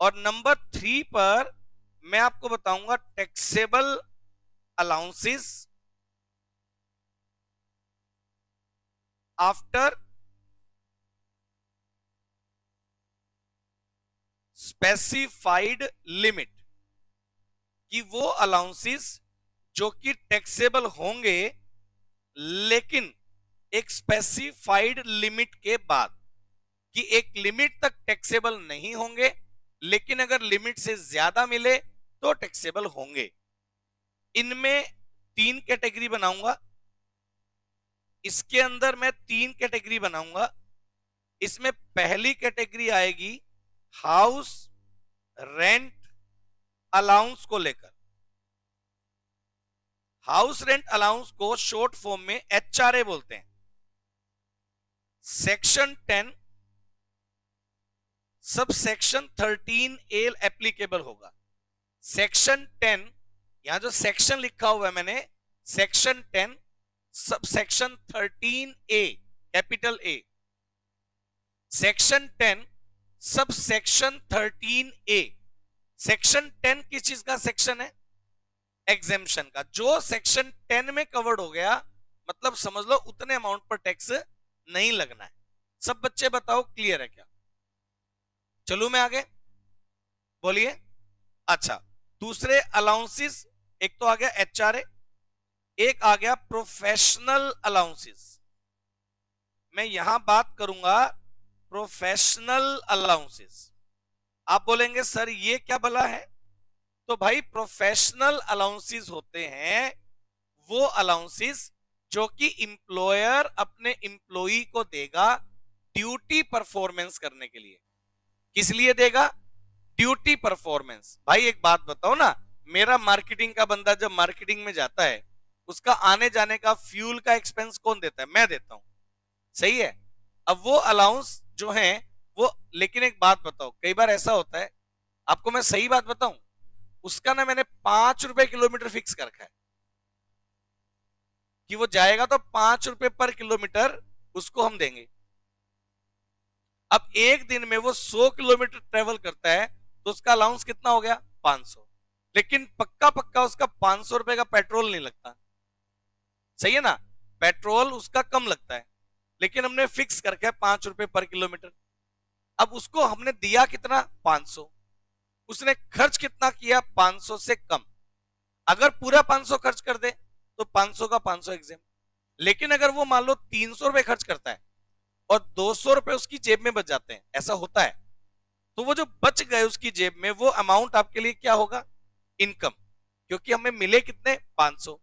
और नंबर 3 पर मैं आपको बताऊंगा taxable allowances after specified limit, कि वो अलाउंसेस जो कि टैक्सेबल होंगे लेकिन एक स्पेसिफाइड लिमिट के बाद, कि एक लिमिट तक टैक्सेबल नहीं होंगे लेकिन अगर लिमिट से ज्यादा मिले तो टैक्सेबल होंगे। इनमें 3 कैटेगरी बनाऊंगा, इसके अंदर मैं 3 कैटेगरी बनाऊंगा। इसमें पहली कैटेगरी आएगी हाउस रेंट अलाउंस को लेकर। हाउस रेंट अलाउंस को शॉर्ट फॉर्म में HRA बोलते हैं। Section 10 sub section 13A applicable होगा। सेक्शन 10, यहां जो सेक्शन लिखा हुआ है मैंने, section 10 sub section 13A capital A, section 10 sub section 13A। Section 10 किस चीज का सेक्शन है? एग्जेम्पशन का। जो सेक्शन 10 में कवर्ड हो गया मतलब समझ लो उतने अमाउंट पर टैक्स नहीं लगना है। सब बच्चे बताओ क्लियर है क्या? चलो मैं आगे, बोलिए। अच्छा, दूसरे अलाउंसेस, एक तो आ गया HRA, एक आ गया प्रोफेशनल अलाउंसेस। मैं यहां बात करूंगा प्रोफेशनल अलाउंसेस। आप बोलेंगे सर ये क्या भला है? तो भाई प्रोफेशनल अलाउंसेस होते हैं वो अलाउंसेस जो कि इंप्लॉयर अपने इंप्लॉई को देगा ड्यूटी परफॉर्मेंस करने के लिए। किस लिए देगा? Duty performance. भाई एक बात बताओ ना, मेरा मार्केटिंग का बंदा जब मार्केटिंग में जाता है, उसका आने जाने का फ्यूल का एक्सपेंस कौन देता है? मैं देता हूं, सही है। अब वो अलाउंस जो है वो, लेकिन एक बात बताओ, कई बार ऐसा होता है, आपको मैं सही बात बताऊं, उसका ना मैंने 5 रुपए किलोमीटर फिक्स कर रखा है कि वो जाएगा तो 5 रुपए पर किलोमीटर उसको हम देंगे। अब एक दिन में वो 100 किलोमीटर ट्रेवल करता है तो उसका अलाउंस कितना हो गया? 500। लेकिन पक्का पक्का उसका 500 रुपए का पेट्रोल नहीं लगता, सही है ना? पेट्रोल उसका कम लगता है, लेकिन हमने फिक्स करके 5 रुपए पर किलोमीटर। अब उसको हमने दिया कितना? 500। उसने खर्च कितना किया? 500 से कम। अगर पूरा 500 खर्च कर दे तो 500 का 500 एग्जाम। लेकिन अगर वो मान लो 300 रुपए खर्च करता है और 200 रुपए उसकी जेब में बच जाते हैं, ऐसा होता है, तो वो जो बच गए उसकी जेब में, वो अमाउंट आपके लिए क्या होगा? इनकम। क्योंकि हमें मिले कितने? 500।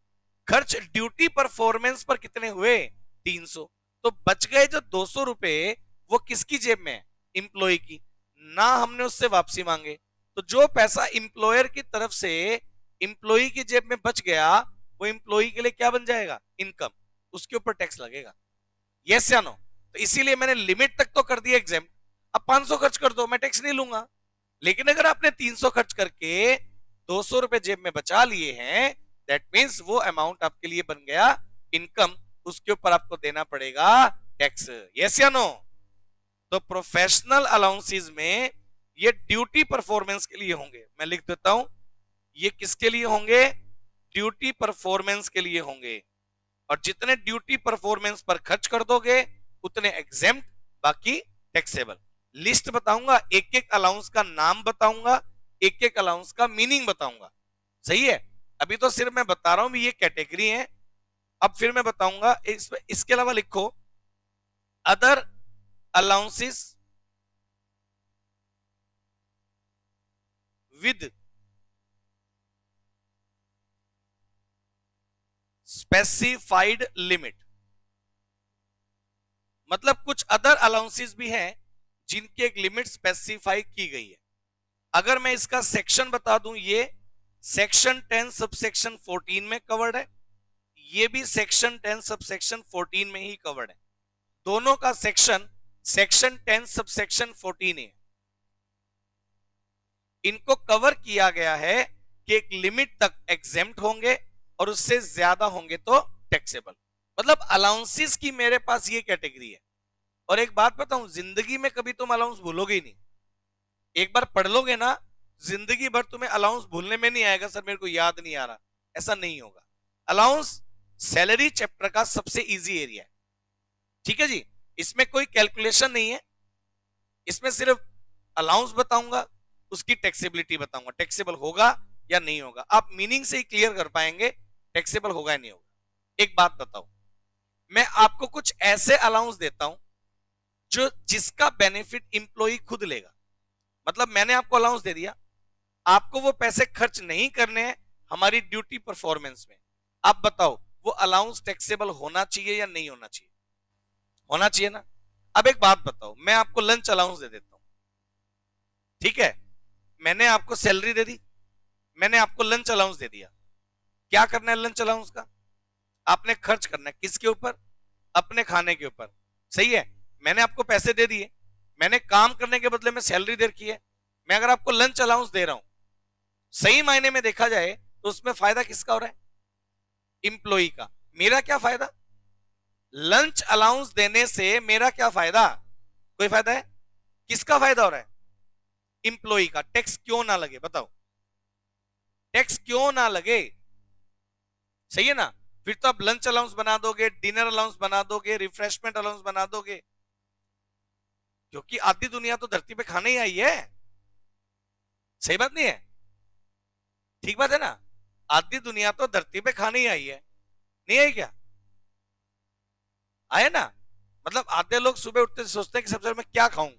खर्च ड्यूटी परफॉर्मेंस पर कितने हुए? 300। तो बच गए जो 200 रुपए, वो किसकी जेब में है? इंप्लॉय की। ना हमने उससे वापसी मांगे, तो जो पैसा इंप्लॉयर की तरफ से इंप्लॉय की जेब में बच गया, वो इंप्लॉय के लिए क्या बन जाएगा? इनकम। उसके ऊपर टैक्स लगेगा। यस या नो? तो इसीलिए मैंने लिमिट तक तो कर दिया एग्जाम। अब 500 खर्च कर दो, मैं टैक्स नहीं लूंगा। लेकिन अगर आपने 300 खर्च करके 200 रुपए जेब में बचा लिए हैं, दैट मीन्स वो अमाउंट आपके लिए बन गया इनकम। उसके ऊपर आपको देना पड़ेगा टैक्स। यस या नो? तो प्रोफेशनल अलाउंसेस में ये ड्यूटी परफॉर्मेंस के लिए होंगे। मैं लिख देता हूं, ये किसके लिए होंगे? ड्यूटी परफॉर्मेंस के लिए होंगे। और जितने ड्यूटी परफॉर्मेंस पर खर्च कर दोगे उतने एग्जेम्प्ट, बाकी टैक्सेबल। लिस्ट बताऊंगा, एक एक अलाउंस का नाम बताऊंगा, एक एक अलाउंस का मीनिंग बताऊंगा, सही है? अभी तो सिर्फ मैं बता रहा हूं ये कैटेगरी है। अब फिर मैं बताऊंगा इसके अलावा लिखो other allowances with specified limit. मतलब कुछ अदर अलाउंसेस भी हैं जिनकी एक लिमिट स्पेसिफाई की गई है। अगर मैं इसका सेक्शन बता दूं, ये सेक्शन 10 सबसेक्शन 14 में कवर्ड है, ये भी सेक्शन 10 सबसेक्शन 14 में ही कवर्ड है। दोनों का सेक्शन सेक्शन 10 सबसेक्शन 14 है। इनको कवर किया गया है कि एक लिमिट तक एग्जेम्प्ट होंगे और उससे ज्यादा होंगे तो टैक्सेबल। मतलब अलाउंसेस की मेरे पास ये कैटेगरी है। और एक बात बताऊं, जिंदगी में कभी तुम अलाउंस भूलोगे ही नहीं। एक बार पढ़ लोगे ना, जिंदगी भर तुम्हें अलाउंस भूलने में नहीं आएगा, सर मेरे को याद नहीं आ रहा, ऐसा नहीं होगा। अलाउंस सैलरी चैप्टर का सबसे इजी एरिया है, ठीक है जी। इसमें कोई कैलकुलेशन नहीं है, इसमें सिर्फ अलाउंस बताऊंगा, उसकी टैक्सेबिलिटी बताऊंगा, टैक्सेबल होगा या नहीं होगा। आप मीनिंग से ही क्लियर कर पाएंगे टैक्सेबल होगा या नहीं होगा। एक बात बताओ, मैं आपको कुछ ऐसे अलाउंस देता हूं जो जिसका बेनिफिट इंप्लॉई खुद लेगा। मतलब मैंने आपको अलाउंस दे दिया, आपको वो पैसे खर्च नहीं करने हैं हमारी ड्यूटी परफॉर्मेंस में। आप बताओ वो अलाउंस टैक्सेबल होना चाहिए या नहीं होना चाहिए? होना चाहिए ना। अब एक बात बताओ, मैं आपको लंच अलाउंस दे देता हूं, ठीक है? मैंने आपको सैलरी दे दी, मैंने आपको लंच अलाउंस दे दिया। क्या करना है लंच अलाउंस का? आपने खर्च करना है किसके ऊपर? अपने खाने के ऊपर, सही है। मैंने आपको पैसे दे दिए, मैंने काम करने के बदले में सैलरी दे रखी है। मैं अगर आपको लंच अलाउंस दे रहा हूं, सही मायने में देखा जाए तो उसमें फायदा किसका हो रहा है? इंप्लॉई का। मेरा क्या फायदा? लंच अलाउंस देने से मेरा क्या फायदा? कोई फायदा है? किसका फायदा हो रहा है? इंप्लॉई का। टैक्स क्यों ना लगे बताओ? टैक्स क्यों ना लगे? सही है ना? फिर तो आप लंच अलाउंस बना दोगे, डिनर अलाउंस बना दोगे, रिफ्रेशमेंट अलाउंस बना दोगे, क्योंकि आधी दुनिया तो धरती पे खाने ही आई है। सही बात नहीं है? ठीक बात है ना? आधी दुनिया तो धरती पे खाने ही आई है, नहीं आई क्या? आए ना? मतलब आधे लोग सुबह उठते सोचते हैं कि सबसे मैं क्या खाऊं।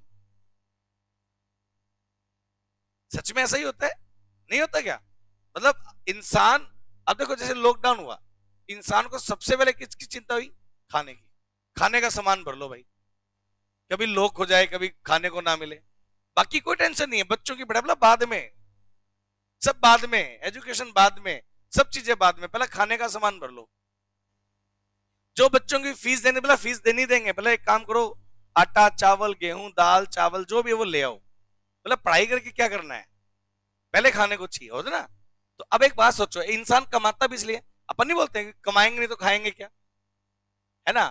सच में ऐसा ही होता है? नहीं होता क्या? मतलब इंसान, अब देखो जैसे लॉकडाउन हुआ, इंसान को सबसे पहले किसकी चिंता हुई? खाने की। खाने का सामान भर लो भाई, कभी लॉक हो जाए, कभी खाने को ना मिले। बाकी कोई टेंशन नहीं है, बच्चों की पढ़ाई मतलब बाद में, सब बाद में, एजुकेशन बाद में, सब चीजें बाद में, पहले खाने का सामान भर लो। जो बच्चों की फीस देने, पहले फीस देनी देंगे, पहले एक काम करो, आटा चावल गेहूं दाल चावल जो भी है वो ले आओ, मतलब पढ़ाई करके क्या करना है, पहले खाने को चाहिए होता ना। तो अब एक बात सोचो, इंसान कमाता भी इसलिए, अपन नहीं बोलते हैं कि कमाएंगे नहीं तो खाएंगे क्या, है ना?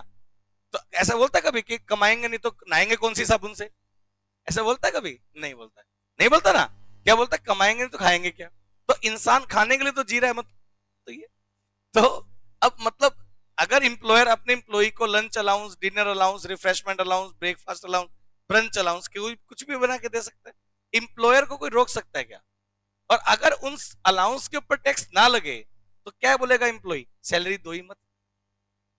तो ऐसा बोलता है कभी कि कमाएंगे नहीं तो नहाएंगे कौन सी साबुन से? ऐसा बोलता है कभी? नहीं बोलता है। नहीं बोलता ना? क्या बोलता है? कमाएंगे नहीं तो खाएंगे क्या? तो इंसान खाने के लिए तो जी रहा है, मतलब तो ये, तो अब मतलब अगर इंप्लॉयर अपने इंप्लॉई को lunch allowance, dinner allowance, refreshment allowance, breakfast allowance, brunch allowance, कोई कुछ भी बना के दे सकता है, इंप्लॉयर को कोई रोक सकता है क्या? और अगर उन अलाउंस के ऊपर टैक्स ना लगे तो क्या बोलेगा इंप्लॉई? सैलरी दो ही मत,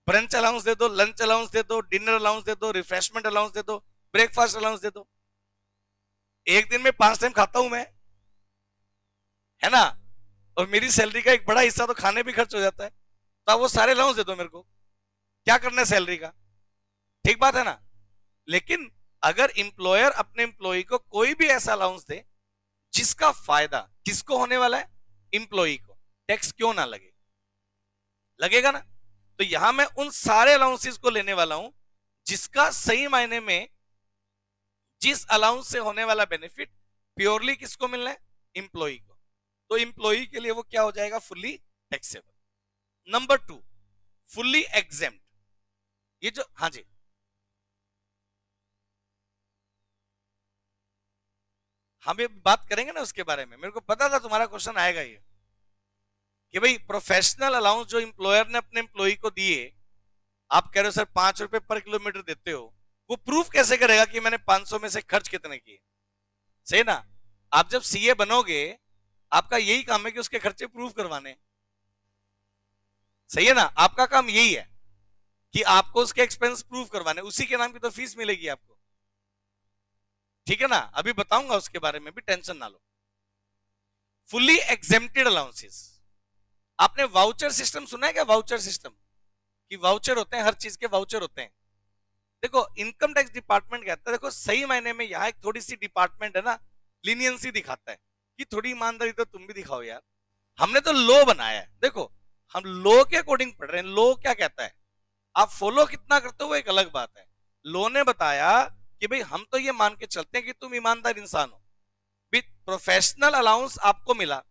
ब्रंच अलाउंस दे दो, लंच अलाउंस दे दो, डिनर अलाउंस दे दो, रिफ्रेशमेंट अलाउंस दे दो, ब्रेकफास्ट अलाउंस दे दो। एक दिन में 5 टाइम खाता हूं मैं, है ना? और मेरी सैलरी का एक बड़ा हिस्सा तो खाने भी खर्च हो जाता है, तो आप वो सारे अलाउंस दे दो मेरे को, क्या करना है सैलरी का? ठीक बात है ना? लेकिन अगर इंप्लॉयर अपने इंप्लॉई को कोई भी ऐसा अलाउंस दे जिसका फायदा किसको होने वाला है? इंप्लॉई को, टैक्स क्यों ना लगे? लगेगा ना? तो यहां मैं उन सारे अलाउंसेस को लेने वाला हूं जिसका सही मायने में, जिस अलाउंस से होने वाला बेनिफिट प्योरली किसको मिलना है? इंप्लॉई को। तो इंप्लॉई के लिए वो क्या हो जाएगा? Fully taxable. Number 2, fully exempt. ये जो, हाँ जी, हम ये बात करेंगे ना उसके बारे में, मेरे को पता था तुम्हारा क्वेश्चन आएगा ये, कि भाई प्रोफेशनल अलाउंस जो इंप्लॉयर ने अपने इंप्लॉई को दिए, आप कह रहे हो सर 5 रुपए पर किलोमीटर देते हो, वो प्रूफ कैसे करेगा कि मैंने 500 में से खर्च कितने किए? सही ना? आप जब सीए बनोगे, आपका यही काम है कि उसके खर्चे प्रूफ करवाने। सही है ना? आपका काम यही है कि आपको उसके एक्सपेंस प्रूफ करवाने, उसी के नाम की तो फीस मिलेगी आपको। ठीक है ना? अभी बताऊंगा उसके बारे में भी, टेंशन ना लो। फुल्ली एग्जेम्प्टेड अलाउंसेस, आपने वाउचर सिस्टम सुना है क्या? वाउचर सिस्टम, कि वाउचर होते हैं, हर चीज के वाउचर होते हैं। देखो इनकम टैक्स डिपार्टमेंट कहता है, देखो सही मायने में यहाँ एक थोड़ी सी डिपार्टमेंट है ना, लीनियंसी दिखाता है कि थोड़ी ईमानदारी तो तुम भी दिखाओ यार। हमने तो लॉ बनाया है, देखो हम लॉ के अकॉर्डिंग पढ़ रहे हैं, लॉ क्या कहता है, आप फॉलो कितना करते हो वो एक अलग बात है। लॉ ने बताया कि भाई हम तो ये मान के चलते हैं कि तुम ईमानदार इंसान हो, विद प्रोफेशनल अलाउंस आपको मिला,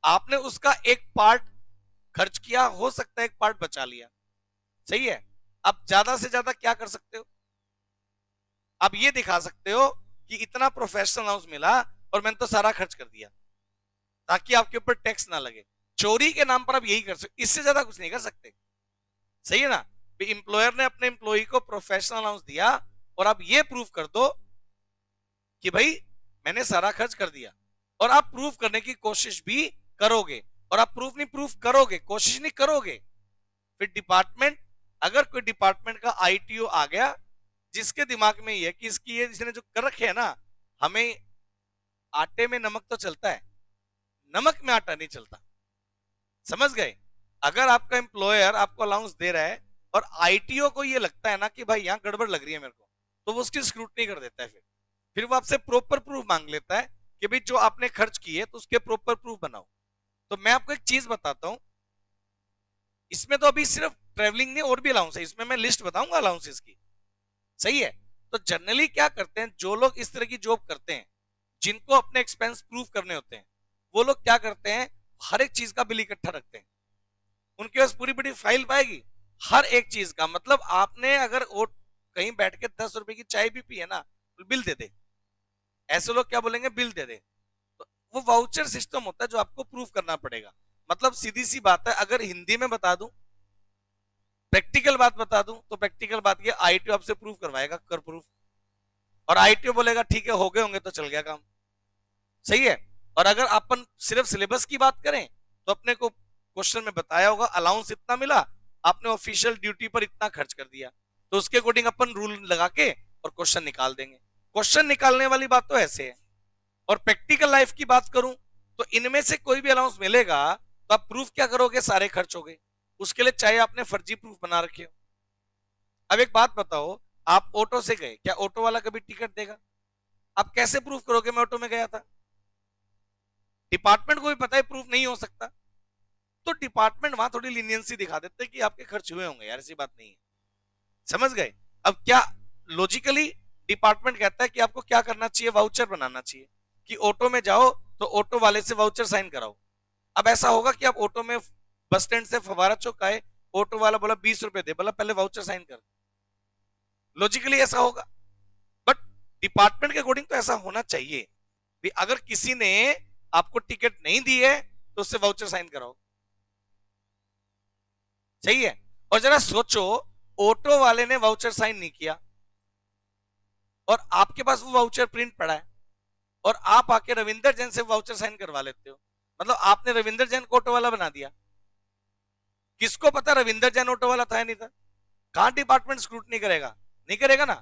आपने उसका एक पार्ट खर्च किया, हो सकता है एक पार्ट बचा लिया, सही है? अब ज्यादा से ज्यादा क्या कर सकते हो? आप ये दिखा सकते हो कि इतना प्रोफेशनल अलाउंस मिला और मैंने तो सारा खर्च कर दिया, ताकि आपके ऊपर टैक्स ना लगे। चोरी के नाम पर आप यही कर सकते, इससे ज्यादा कुछ नहीं कर सकते। सही है ना? इंप्लॉयर ने अपने इंप्लॉई को प्रोफेशनल अलाउंस दिया और आप ये प्रूव कर दो कि भाई मैंने सारा खर्च कर दिया, और आप प्रूफ करने की कोशिश भी करोगे, और आप प्रूफ नहीं, प्रूफ करोगे, कोशिश नहीं करोगे, फिर डिपार्टमेंट, अगर कोई डिपार्टमेंट का आईटीओ आ गया जिसके दिमाग में ये है कि इसकी ये इसने जो कर रखे है ना, हमें आटे में नमक तो चलता है, नमक में आटा नहीं चलता, समझ गए? अगर आपका एम्प्लॉयर आपको अलाउंस दे रहा है और आईटीओ को ये लगता है ना कि भाई यहां गड़बड़ लग रही है मेरे को, तो वो उसकी स्क्रूटनी कर देता है, फिर वो आपसे प्रॉपर प्रूफ मांग लेता है कि भाई जो आपने खर्च किए तो उसके प्रॉपर प्रूफ बनाओ। तो मैं आपको एक चीज बताता हूं, इसमें तो अभी सिर्फ ट्रेवलिंग नहीं और भी अलाउंस है, इसमें मैं लिस्ट बताऊंगा अलाउंसेस की, सही है? तो जनरली क्या करते हैं जो लोग इस तरह की जॉब करते हैं, जिनको अपने एक्सपेंस प्रूफ करने होते हैं, वो लोग क्या करते हैं, हर एक चीज का बिल इकट्ठा रखते हैं, उनके पास पूरी बड़ी फाइल पाएगी हर एक चीज का। मतलब आपने अगर कहीं बैठ के 10 रुपए की चाय भी पी है ना, तो बिल दे दे, ऐसे लोग क्या बोलेंगे? बिल दे दे। तो वो वाउचर सिस्टम होता है जो आपको प्रूफ करना पड़ेगा। मतलब सीधी सी बात है, अगर हिंदी में बता दूं, प्रैक्टिकल बात बता दूं, तो प्रैक्टिकल बात ये, आईटीओ आपसे प्रूफ करवाएगा, कर प्रूफ, और आईटीओ बोलेगा ठीक है हो गए होंगे तो चल गया काम, सही है? और अगर अपन सिर्फ सिलेबस की बात करें तो अपने को क्वेश्चन में बताया होगा अलाउंस इतना मिला, आपने ऑफिशियल ड्यूटी पर इतना खर्च कर दिया, तो उसके अकॉर्डिंग अपन रूल लगा के और क्वेश्चन निकाल देंगे। क्वेश्चन निकालने वाली बात तो ऐसे है। और प्रैक्टिकल लाइफ की बात करूं तो इनमें से कोई भी अलाउंस मिलेगा तो आप प्रूफ क्या करोगे, सारे खर्च हो गए। उसके लिए चाहे आपने फर्जी प्रूफ बना रखे हो। अब एक बात बताओ, आप ऑटो से गए, क्या ऑटो वाला कभी टिकट देगा? आप कैसे प्रूफ करोगे मैं ऑटो में गया था? डिपार्टमेंट को भी पता है प्रूफ नहीं हो सकता, तो डिपार्टमेंट वहां थोड़ी लीनियंसी दिखा देते कि आपके खर्च हुए होंगे यार, ऐसी बात नहीं है। समझ गए? अब क्या लॉजिकली डिपार्टमेंट कहता है कि आपको क्या करना चाहिए, वाउचर बनाना चाहिए कि ऑटो में जाओ तो ऑटो वाले से वाउचर साइन कराओ। अब ऐसा होगा कि आप ऑटो में बस स्टैंड से फवारा चौक आए, ऑटो वाला बोला 20 रुपए दे, बोला पहले वाउचर साइन कर। लॉजिकली ऐसा होगा, बट डिपार्टमेंट के अकॉर्डिंग तो ऐसा होना चाहिए भी। अगर किसी ने आपको टिकट नहीं दी है तो उससे वाउचर साइन कराओ, सही है। और जरा सोचो, ऑटो वाले ने वाउचर साइन नहीं किया और आपके पास वो वाउचर प्रिंट पड़ा है, और आप आके रविंदर जैन से वाउचर साइन करवा लेते हो, मतलब आपने रविंदर जैन को ऑटो वाला बना दिया। किसको पता रविंदर जैन ऑटो वाला था या नहीं था? कहां डिपार्टमेंट स्क्रूटनी करेगा? नहीं करेगा ना।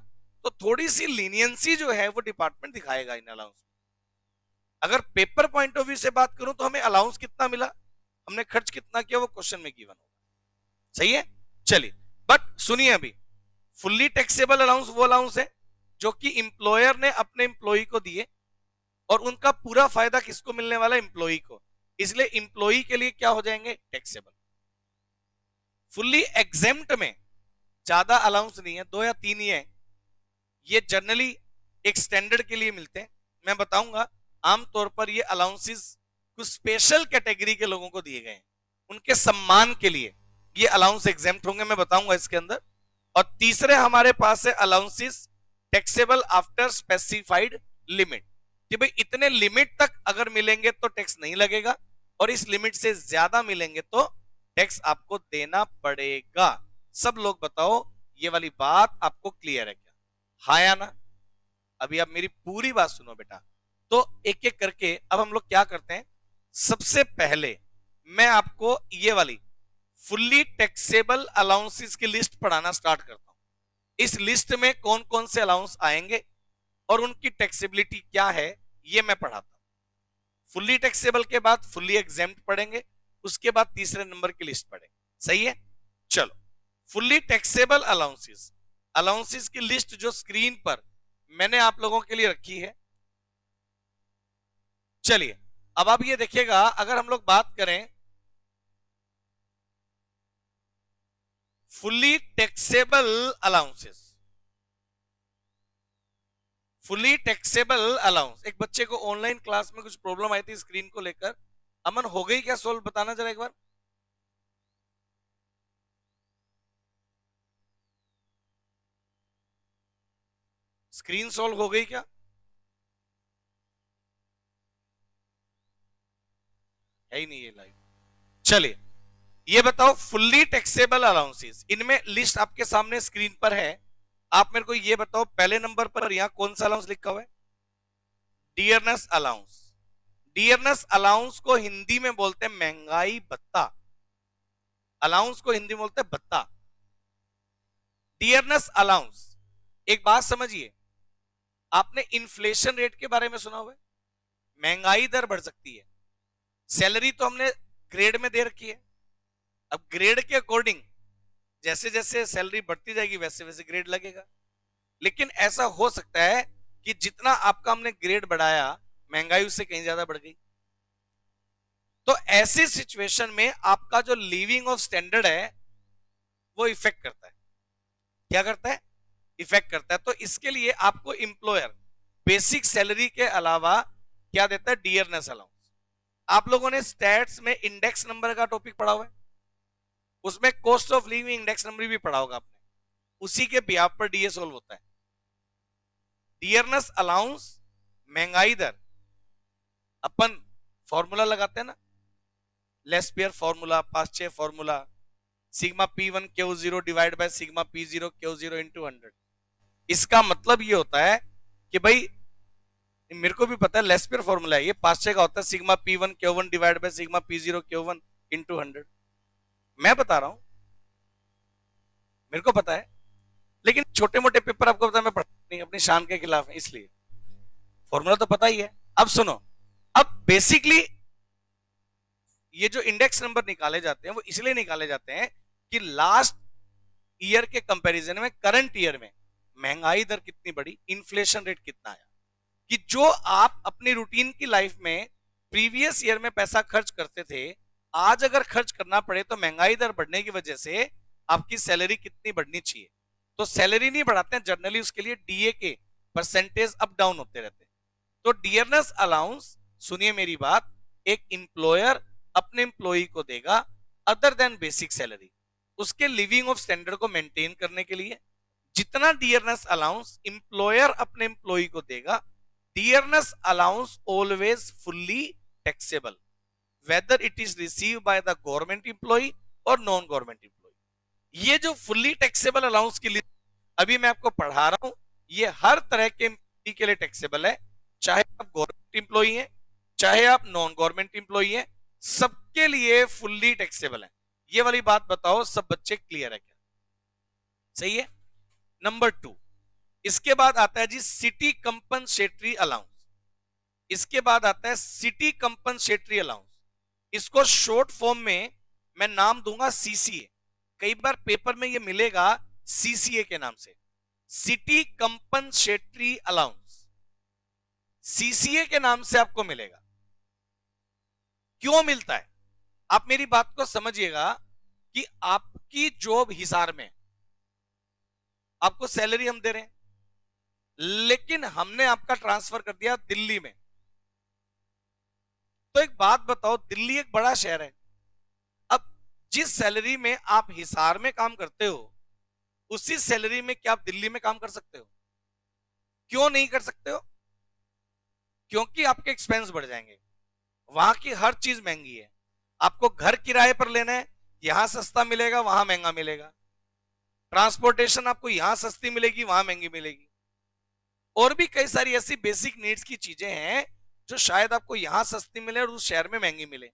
तो थोड़ी सी लीनियंसी जो है वो डिपार्टमेंट दिखाएगा इन अलाउंस। अगर पेपर पॉइंट ऑफ व्यू से बात करूं तो हमें अलाउंस कितना मिला, हमने खर्च कितना किया, वो क्वेश्चन में गिवन होगा, सही है। चलिए, बट सुनिए, अभी फुल्ली टैक्सेबल अलाउंस वो अलाउंस है जो कि इंप्लॉयर ने अपने इंप्लॉई को दिए, और उनका पूरा फायदा किसको मिलने वाला है? इंप्लॉई को। इसलिए इंप्लॉई के लिए क्या हो जाएंगे? टैक्सेबल। फुल्ली एग्जेम्प्ट में ज्यादा अलाउंस नहीं है, 2 या 3 ही है। ये जनरली एक स्टैंडर्ड के लिए मिलते हैं। मैं बताऊंगा आमतौर पर ये अलाउंसेस कुछ स्पेशल कैटेगरी के लोगों को दिए गए हैं, उनके सम्मान के लिए ये अलाउंस एग्जेम्प्ट होंगे, मैं बताऊंगा इसके अंदर। और तीसरे हमारे पास है allowances taxable after specified limit, कि भाई इतने लिमिट तक अगर मिलेंगे तो टैक्स नहीं लगेगा, और इस लिमिट से ज्यादा मिलेंगे तो टैक्स आपको देना पड़ेगा। सब लोग बताओ, ये वाली बात आपको क्लियर है क्या? हाँ या ना? अभी आप मेरी पूरी बात सुनो बेटा। तो एक एक करके अब हम लोग क्या करते हैं, सबसे पहले मैं आपको ये वाली फुल्ली टैक्सेबल अलाउंसेस की लिस्ट पढ़ाना स्टार्ट करता हूं। इस लिस्ट में कौन कौन से अलाउंस आएंगे और उनकी टैक्सेबिलिटी क्या है, ये मैं पढ़ाता हूं। फुल्ली टैक्सेबल के बाद फुल्ली एग्जेम्प्ट पढ़ेंगे, उसके बाद तीसरे नंबर की लिस्ट पढ़ेंगे, सही है। चलो, फुल्ली टैक्सेबल अलाउंसेस, अलाउंसेस की लिस्ट जो स्क्रीन पर मैंने आप लोगों के लिए रखी है। चलिए, अब आप ये देखिएगा, अगर हम लोग बात करें fully taxable allowances, fully taxable allowance, एक बच्चे को ऑनलाइन क्लास में कुछ प्रॉब्लम आई थी स्क्रीन को लेकर। अमन, हो गई क्या सोल्व? बताना जरा एक बार। स्क्रीन सॉल्व हो गई क्या? है ही नहीं ये लाइव। चलिए, ये बताओ फुल्ली टैक्सेबल अलाउंसेस, इनमें लिस्ट आपके सामने स्क्रीन पर है। आप मेरे को ये बताओ, पहले नंबर पर यहां कौन सा अलाउंस लिखा हुआ है? Dearness allowance. डियरनेस अलाउंस को हिंदी में बोलते हैं महंगाई भत्ता। अलाउंस को हिंदी में बोलते हैं भत्ता। डियरनेस अलाउंस, एक बात समझिए, आपने इन्फ्लेशन रेट के बारे में सुना हुआ है? महंगाई दर बढ़ सकती है। सैलरी तो हमने ग्रेड में दे रखी है, अब ग्रेड के अकॉर्डिंग जैसे जैसे सैलरी बढ़ती जाएगी वैसे वैसे ग्रेड लगेगा। लेकिन ऐसा हो सकता है कि जितना आपका हमने ग्रेड बढ़ाया, महंगाई उससे कहीं ज्यादा बढ़ गई। तो ऐसी सिचुएशन में आपका जो लिविंग ऑफ स्टैंडर्ड है वो इफेक्ट करता है। क्या करता है? इफेक्ट करता है। तो इसके लिए आपको इंप्लॉयर बेसिक सैलरी के अलावा क्या देता है? Dearness allowance. आप लोगों ने स्टैट्स में इंडेक्स नंबर का टॉपिक पढ़ा हुआ है, उसमें cost of living index number भी पढ़ा होगा आपने, उसी के ब्याज पर डीए सोल्व होता है। डियरनेस अलाउंस, महंगाई दर, अपन फॉर्मूला लगाते हैं ना, Laspeyres formula, Paasche formula, sigma P1 Q0 divide by sigma P0 Q0 into 100। इसका मतलब ये होता है कि भाई, मेरे को भी पता है लेस्पियर फॉर्मूला है, ये पास्चे का होता है sigma P1 Q1 divide by sigma P0 Q1 into 100। मैं बता रहा हूं, मेरे को पता है, लेकिन छोटे मोटे पेपर आपको पता है मैं पढ़ता नहीं, अपनी शान के खिलाफ है, इसलिए फॉर्मूला तो पता ही है। अब सुनो, अब बेसिकली ये जो इंडेक्स नंबर निकाले जाते हैं वो इसलिए निकाले जाते हैं कि लास्ट ईयर के कंपैरिजन में करंट ईयर में महंगाई दर कितनी बढ़ी, इन्फ्लेशन रेट कितना आया, कि जो आप अपनी रूटीन की लाइफ में प्रीवियस ईयर में पैसा खर्च करते थे, आज अगर खर्च करना पड़े तो महंगाई दर बढ़ने की वजह से आपकी सैलरी कितनी बढ़नी चाहिए। तो सैलरी नहीं बढ़ाते हैं जनरली, उसके लिए डीए के परसेंटेज अप डाउन होते रहते हैं। तो डियरनेस अलाउंस, सुनिए मेरी बात, एक इंप्लॉयर अपने एम्प्लॉई को देगा अदर देन बेसिक सैलरी, उसके लिविंग ऑफ स्टैंडर्ड को मेंटेन करने के लिए। जितना डियरनेस अलाउंस इंप्लॉयर अपने एम्प्लॉई को देगा, dearness allowance always fully taxable whether it is receive by the government employee और नॉन गवर्नमेंट एम्प्लॉई। ये जो फुल्ली टैक्सेबल अलाउंस की लिस्ट अभी मैं आपको पढ़ा रहा हूं, ये हर तरह के एम्प्लॉई के लिए टैक्सेबल है, चाहे आप गवर्नमेंट एम्प्लॉई हैं, चाहे आप नॉन गवर्नमेंट एम्प्लॉई हैं, सबके लिए फुल्ली टैक्सेबल है। ये वाली बात बताओ, सब बच्चे क्लियर है क्या? सही है। नंबर 2, इसके बाद आता है जी सिटी कंपनसेटरी अलाउंस। इसके बाद आता है सिटी कंपनसेटरी अलाउंस, इसको शॉर्ट फॉर्म में मैं नाम दूंगा सीसीए। कई बार पेपर में ये मिलेगा सीसीए के नाम से, सिटी कंपनसेटरी अलाउंस, सीसीए के नाम से आपको मिलेगा। क्यों मिलता है? आप मेरी बात को समझिएगा कि आपकी जॉब हिसार में, आपको सैलरी हम दे रहे हैं, लेकिन हमने आपका ट्रांसफर कर दिया दिल्ली में। तो एक बात बताओ, दिल्ली एक बड़ा शहर है, अब जिस सैलरी में आप हिसार में काम करते हो, उसी सैलरी में क्या आप दिल्ली में काम कर सकते हो? क्यों नहीं कर सकते हो? क्योंकि आपके एक्सपेंस बढ़ जाएंगे, वहां की हर चीज महंगी है। आपको घर किराए पर लेना है, यहां सस्ता मिलेगा, वहां महंगा मिलेगा। ट्रांसपोर्टेशन आपको यहां सस्ती मिलेगी, वहां महंगी मिलेगी। और भी कई सारी ऐसी बेसिक नीड्स की चीजें हैं जो शायद आपको यहां सस्ती मिले और उस शहर में महंगी मिले,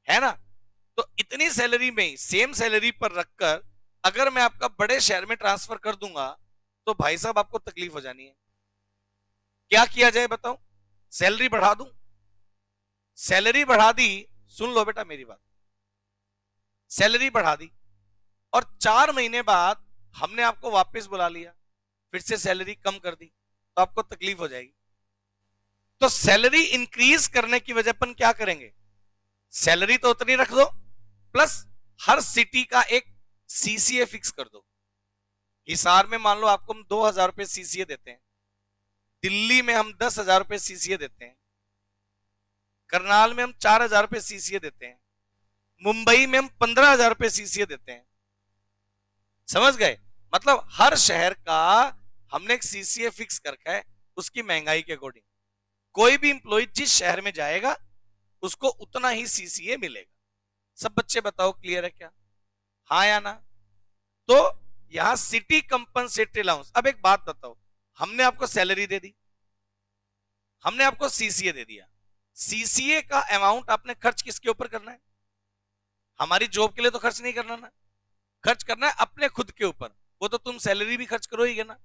है ना? तो इतनी सैलरी में ही, सेम सैलरी पर रखकर अगर मैं आपका बड़े शहर में ट्रांसफर कर दूंगा तो भाई साहब आपको तकलीफ हो जानी है। क्या किया जाए बताओ? सैलरी बढ़ा दूं? सैलरी बढ़ा दी, सुन लो बेटा मेरी बात, सैलरी बढ़ा दी और 4 महीने बाद हमने आपको वापस बुला लिया, फिर से सैलरी कम कर दी, तो आपको तकलीफ हो जाएगी। तो सैलरी इंक्रीज करने की वजह पर क्या करेंगे? सैलरी तो उतनी रख दो, प्लस हर सिटी का एक सीसीए फिक्स कर दो। हिसार में मान लो आपको हम 2000 रुपए सीसीए देते हैं, दिल्ली में हम 10,000 रुपए सीसीए देते हैं, करनाल में हम 4,000 रुपए सीसीए देते हैं, मुंबई में हम 15,000 रुपए सीसीए देते हैं। समझ गए? मतलब हर शहर का हमने एक सीसीए फिक्स कर रखा है, उसकी महंगाई के अकॉर्डिंग। कोई भी इंप्लॉय जिस शहर में जाएगा उसको उतना ही सीसीए मिलेगा। सब बच्चे बताओ क्लियर है क्या? हाँ या ना? तो यहां सिटी कंपनसेटरी अलाउंस। अब एक बात बताओ, हमने आपको सैलरी दे दी, हमने आपको सीसीए दे दिया, सीसीए का अमाउंट आपने खर्च किसके ऊपर करना है? हमारी जॉब के लिए तो खर्च नहीं करना ना, खर्च करना है अपने खुद के ऊपर। वो तो तुम सैलरी भी खर्च करोगे ना।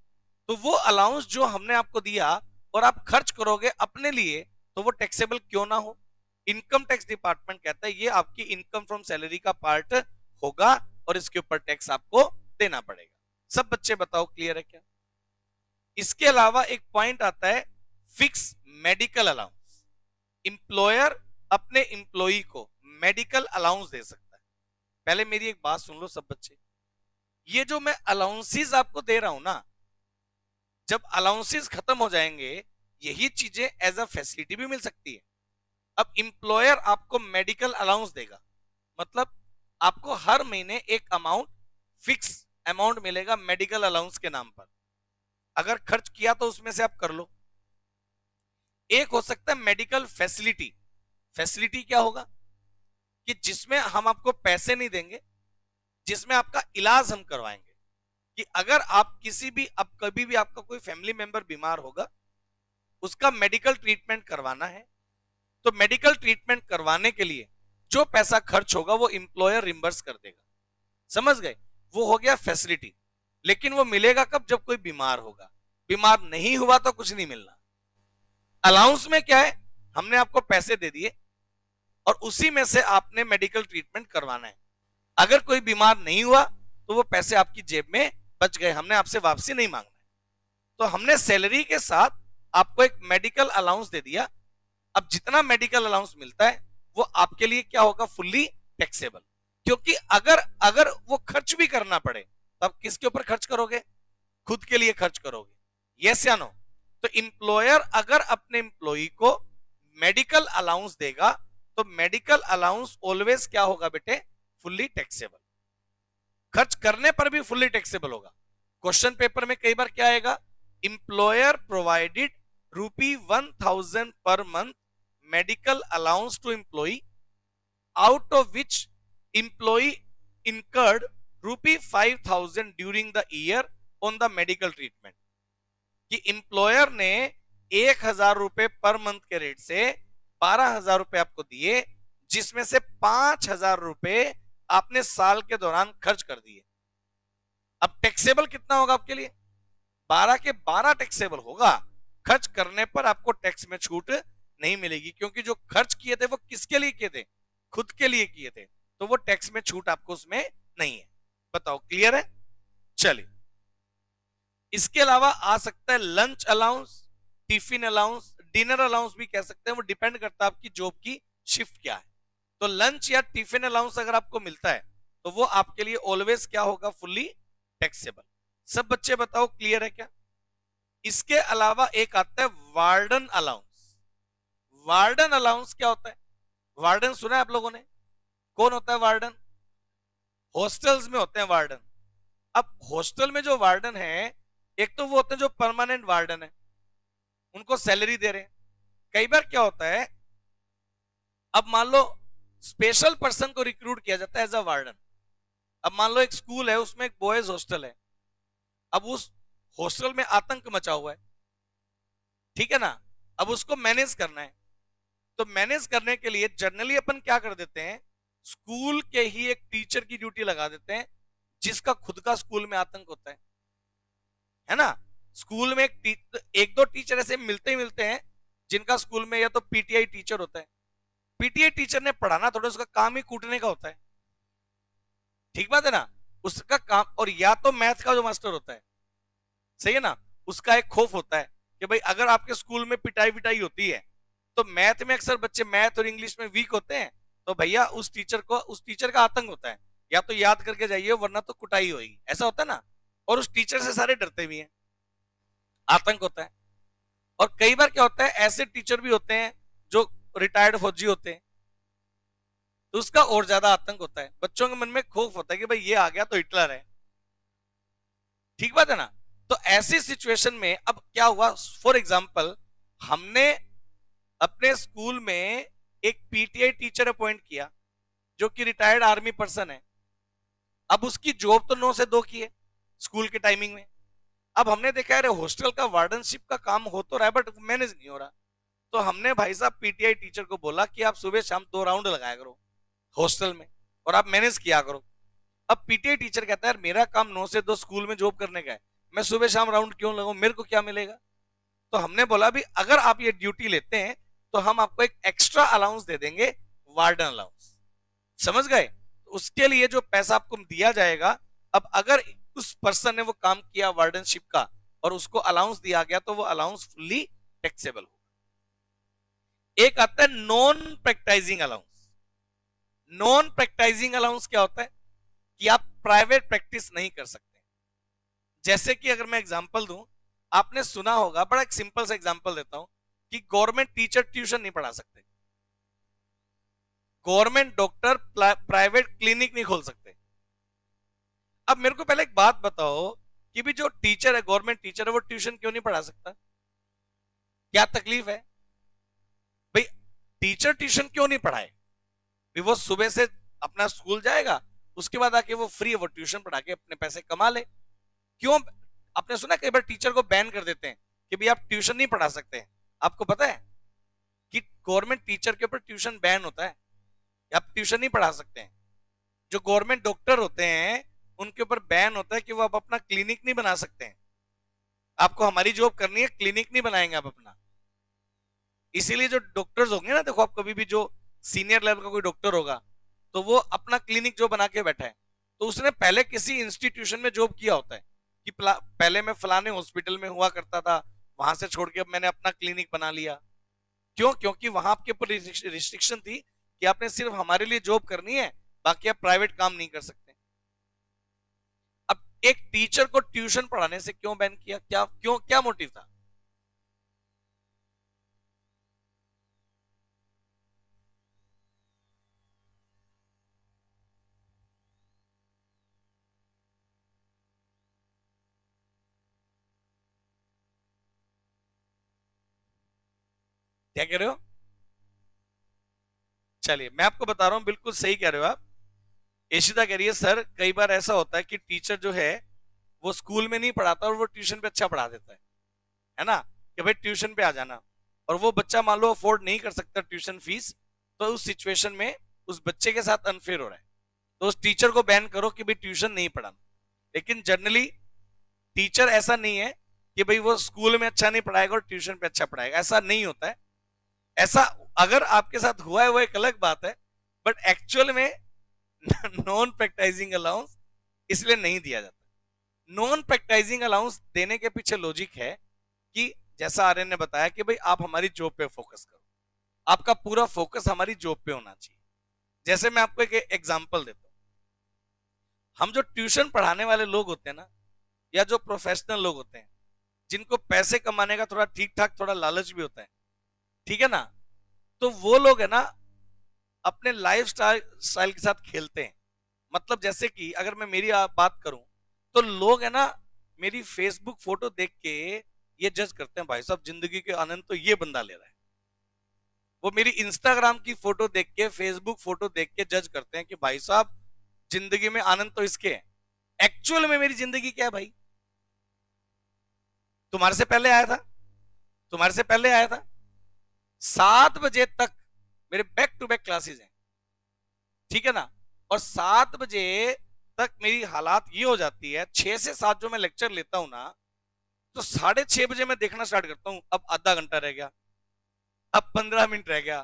तो वो अलाउंस जो हमने आपको दिया और आप खर्च करोगे अपने लिए, तो वो टैक्सेबल क्यों ना हो? इनकम टैक्स डिपार्टमेंट कहता है ये आपकी इनकम फ्रॉम सैलरी का पार्ट होगा और इसके ऊपर टैक्स आपको देना पड़ेगा। सब बच्चे बताओ क्लियर है क्या? इसके अलावा एक पॉइंट आता है फिक्स मेडिकल अलाउंस। इंप्लॉयर अपने इंप्लॉई को मेडिकल अलाउंस दे सकता है। पहले मेरी एक बात सुन लो सब बच्चे, ये जो मैं अलाउंसेस आपको दे रहा हूं ना, जब अलाउंसेस खत्म हो जाएंगे, यही चीजें एज अ फैसिलिटी भी मिल सकती है। अब इंप्लॉयर आपको मेडिकल अलाउंस देगा, मतलब आपको हर महीने एक अमाउंट, फिक्स अमाउंट मिलेगा मेडिकल अलाउंस के नाम पर। अगर खर्च किया तो उसमें से आप कर लो। एक हो सकता है मेडिकल फैसिलिटी। फैसिलिटी क्या होगा? कि जिसमें हम आपको पैसे नहीं देंगे, जिसमें आपका इलाज हम करवाएंगे। कि अगर आप किसी भी, अब कभी भी आपका कोई फैमिली मेंबर बीमार होगा, उसका मेडिकल ट्रीटमेंट करवाना है, तो मेडिकल ट्रीटमेंट करवाने के लिए जो पैसा खर्च होगा वो इंप्लॉयर रिम्बर्स कर देगा। समझ गए? वो हो गया फैसिलिटी। लेकिन वो मिलेगा कब? जब कोई बीमार होगा। बीमार नहीं हुआ तो कुछ नहीं मिलना। अलाउंस में क्या है? हमने आपको पैसे दे दिए और उसी में से आपने मेडिकल ट्रीटमेंट करवाना है। अगर कोई बीमार नहीं हुआ तो वो पैसे आपकी जेब में बच गए, हमने आपसे वापसी नहीं मांगना है। तो हमने सैलरी के साथ आपको एक मेडिकल अलाउंस दे दिया। अब जितना मेडिकल अलाउंस मिलता है वो आपके लिए क्या होगा, फुल्ली टैक्सेबल। क्योंकि अगर अगर वो खर्च भी करना पड़े तो आप किसके ऊपर खर्च करोगे, खुद के लिए खर्च करोगे, यस या नो। तो इंप्लॉयर अगर अपने इंप्लॉई को मेडिकल अलाउंस देगा तो मेडिकल अलाउंस ऑलवेज क्या होगा बेटे, फुल्ली टैक्सेबल। खर्च करने पर भी फुल्ली टैक्सेबल होगा। क्वेश्चन पेपर में कई बार क्या आएगा, employer provided ₹1000 per month medical allowance to employee, out of which employee incurred ₹5000 during the year on the medical treatment। कि एम्प्लॉयर ने 1000 रुपए पर मंथ के रेट से 12,000 रुपए आपको दिए, जिसमें से 5,000 रुपए आपने साल के दौरान खर्च कर दिए। अब टैक्सेबल कितना होगा आपके लिए, 12 के 12 टैक्सेबल होगा। खर्च करने पर आपको टैक्स में छूट नहीं मिलेगी, क्योंकि जो खर्च किए थे वो किसके लिए किए थे, खुद के लिए किए थे, तो वो टैक्स में छूट आपको उसमें नहीं है। बताओ क्लियर है। चलिए, इसके अलावा आ सकता है lunch allowance, tiffin allowance, dinner allowance भी कह सकते हैं, वो डिपेंड करता है आपकी जॉब की शिफ्ट क्या है। तो लंच या टिफिन अलाउंस अगर आपको मिलता है तो वो आपके लिए ऑलवेज क्या होगा, फुल्ली टैक्सेबल। सब बच्चे बताओ क्लियर है क्या। इसके अलावा एक आता है वार्डन अलाउंस। वार्डन अलाउंस क्या होता है, वार्डन सुना है आप लोगों ने, कौन होता है वार्डन, हॉस्टल्स में होते हैं वार्डन। अब हॉस्टल में जो वार्डन है, एक तो वो होते हैं जो परमानेंट वार्डन है, उनको सैलरी दे रहे हैं। कई बार क्या होता है, अब मान लो स्पेशल पर्सन को रिक्रूट किया जाता है एज अ वार्डन। अब मान लो एक स्कूल है, उसमें एक बॉयज हॉस्टल है, अब उस हॉस्टल में आतंक मचा हुआ है, ठीक है ना। अब उसको मैनेज करना है, तो मैनेज करने के लिए जनरली अपन क्या कर देते हैं, स्कूल के ही एक टीचर की ड्यूटी लगा देते हैं, जिसका खुद का स्कूल में आतंक होता है ना। स्कूल में एक दो टीचर ऐसे मिलते हैं जिनका स्कूल में या तो पीटीआई टीचर होता है। पीटीआई टीचर ने पढ़ाना थोड़ा, उसका काम ही कूटने का होता है, ठीक बात है ना। उसका काम, और या तो मैथ का जो मास्टर होता है, सही है ना, उसका एक खौफ होता है कि भाई अगर आपके स्कूल में पिटाई विटाई होती है, तो मैथ में अक्सर बच्चे मैथ और इंग्लिश में वीक होते हैं, तो भैया उस टीचर का आतंक होता है, या तो याद करके जाइए वरना तो कुटाई होगी, ऐसा होता है ना। और उस टीचर से सारे डरते भी हैं, आतंक होता है। और कई बार क्या होता है, ऐसे टीचर भी होते हैं जो रिटायर्ड फौजी होते हैं, तो उसका और ज्यादा आतंक होता है। बच्चों के मन में खौफ होता है कि भाई ये आ गया तो हिटलर है, ठीक बात है ना। तो ऐसी सिचुएशन में अब क्या हुआ, फॉर एग्जाम्पल हमने अपने स्कूल में एक पीटीआई टीचर अपॉइंट किया जो कि रिटायर्ड आर्मी पर्सन है। अब उसकी जॉब तो 9 से 2 की है स्कूल के टाइमिंग में। अब हमने देखा है हॉस्टल का वार्डनशिप का काम हो तो रहा है बट मैनेज नहीं हो रहा, तो हमने भाई साहब पीटीआई टीचर को बोला कि आप सुबह शाम 2 राउंड लगाया करो हॉस्टल में और आप मैनेज किया करो। अब पीटीआई टीचर कहता है मेरा काम 9 से 2 स्कूल में जॉब करने का है, मैं सुबह शाम राउंड क्यों लगाऊं, मेरे को क्या मिलेगा। तो हमने बोला भी अगर आप ये ड्यूटी लेते हैं तो हम आपको एक एक्स्ट्रा अलाउंस दे देंगे, वार्डन अलाउंस, समझ गए। तो उसके लिए जो पैसा आपको दिया जाएगा, अब अगर उस पर्सन ने वो काम किया वार्डनशिप का और उसको अलाउंस दिया गया तो वो अलाउंस फुल्ली टैक्सेबल होगा। एक आता है non practising allowance. Non practising allowance क्या होता है कि आप प्राइवेट प्रैक्टिस नहीं कर सकते। जैसे कि अगर मैं एग्जांपल दूं, आपने सुना होगा, बड़ा एक सिंपल सा एग्जांपल देता हूं कि गवर्नमेंट टीचर ट्यूशन नहीं पढ़ा सकते, गवर्नमेंट डॉक्टर प्राइवेट क्लिनिक नहीं खोल सकते। अब मेरे को पहले एक बात बताओ कि भी जो टीचर है, गवर्नमेंट टीचर है, वो ट्यूशन क्यों नहीं पढ़ा सकता, क्या तकलीफ है भाई। टीचर ट्यूशन क्यों नहीं पढ़ाए, वो सुबह से अपना स्कूल जाएगा, उसके बाद आके वो फ्री वो ट्यूशन पढ़ा के अपने पैसे कमा ले। क्यों, आपने सुना कई बार टीचर को बैन कर देते हैं कि भाई आप ट्यूशन नहीं पढ़ा सकते हैं। आपको पता है कि गवर्नमेंट टीचर के ऊपर ट्यूशन बैन होता है, आप ट्यूशन नहीं पढ़ा सकते हैं। जो गवर्नमेंट डॉक्टर होते हैं उनके ऊपर बैन होता है कि वो आप अपना क्लिनिक नहीं बना सकते हैं। आपको हमारी जॉब करनी है, क्लिनिक नहीं बनाएंगे आप अपना। इसीलिए जो डॉक्टर्स होंगे ना, देखो आप कभी भी जो सीनियर लेवल का कोई डॉक्टर होगा, तो वो अपना क्लिनिक जो बना के बैठा है, तो उसने पहले किसी इंस्टीट्यूशन में जॉब किया होता है कि पहले मैं फलाने हॉस्पिटल में हुआ करता था, वहां से छोड़ के अब मैंने अपना क्लिनिक बना लिया। क्यों? क्योंकि वहां आपके ऊपर रिस्ट्रिक्शन थी कि आपने सिर्फ हमारे लिए जॉब करनी है, बाकी आप प्राइवेट काम नहीं कर सकते। अब एक टीचर को ट्यूशन पढ़ाने से क्यों बैन किया? क्या मोटिव था? क्या कह रहे हो? चलिए मैं आपको बता रहा हूं, बिल्कुल सही कह रहे हो आप। इशिता कह रही है सर कई बार ऐसा होता है कि टीचर जो है वो स्कूल में नहीं पढ़ाता और वो ट्यूशन पे अच्छा पढ़ा देता है ना, कि भाई ट्यूशन पे आ जाना, और वो बच्चा मान लो अफोर्ड नहीं कर सकता ट्यूशन फीस, तो उस सिचुएशन में उस बच्चे के साथ अनफेयर हो रहा है, तो उस टीचर को बैन करो कि भाई ट्यूशन नहीं पढ़ाना। लेकिन जनरली टीचर ऐसा नहीं है कि भाई वो स्कूल में अच्छा नहीं पढ़ाएगा और ट्यूशन पे अच्छा पढ़ाएगा, ऐसा नहीं होता है। ऐसा अगर आपके साथ हुआ है वो एक अलग बात है, बट एक्चुअल में नॉन प्रैक्टाइजिंग अलाउंस इसलिए नहीं दिया जाता। नॉन प्रैक्टाइजिंग अलाउंस देने के पीछे लॉजिक है कि जैसा आर्यन ने बताया कि भाई आप हमारी जॉब पे फोकस करो, आपका पूरा फोकस हमारी जॉब पे होना चाहिए। जैसे मैं आपको एक एग्जांपल देता हूं, हम जो ट्यूशन पढ़ाने वाले लोग होते हैं ना, या जो प्रोफेशनल लोग होते हैं जिनको पैसे कमाने का थोड़ा ठीक ठाक थोड़ा लालच भी होता है, ठीक है ना, तो वो लोग है ना अपने लाइफ स्टाइल के साथ खेलते हैं। मतलब जैसे कि अगर मैं मेरी बात करूं, तो लोग है ना मेरी फेसबुक फोटो देख के ये जज करते हैं भाई साहब जिंदगी के आनंद तो ये बंदा ले रहा है। वो मेरी इंस्टाग्राम की फोटो देख के, फेसबुक फोटो देख के जज करते हैं कि भाई साहब जिंदगी में आनंद तो इसके है। एक्चुअल में मेरी जिंदगी क्या है भाई? तुम्हारे से पहले आया था, तुम्हारे से पहले आया था। 7 बजे तक मेरे बैक टू बैक क्लासेस हैं, ठीक है ना, और 7 बजे तक मेरी हालात ये हो जाती है, 6 से 7 जो मैं लेक्चर लेता हूं ना, तो 6:30 बजे मैं देखना स्टार्ट करता हूं अब आधा घंटा रह गया, अब 15 मिनट रह गया,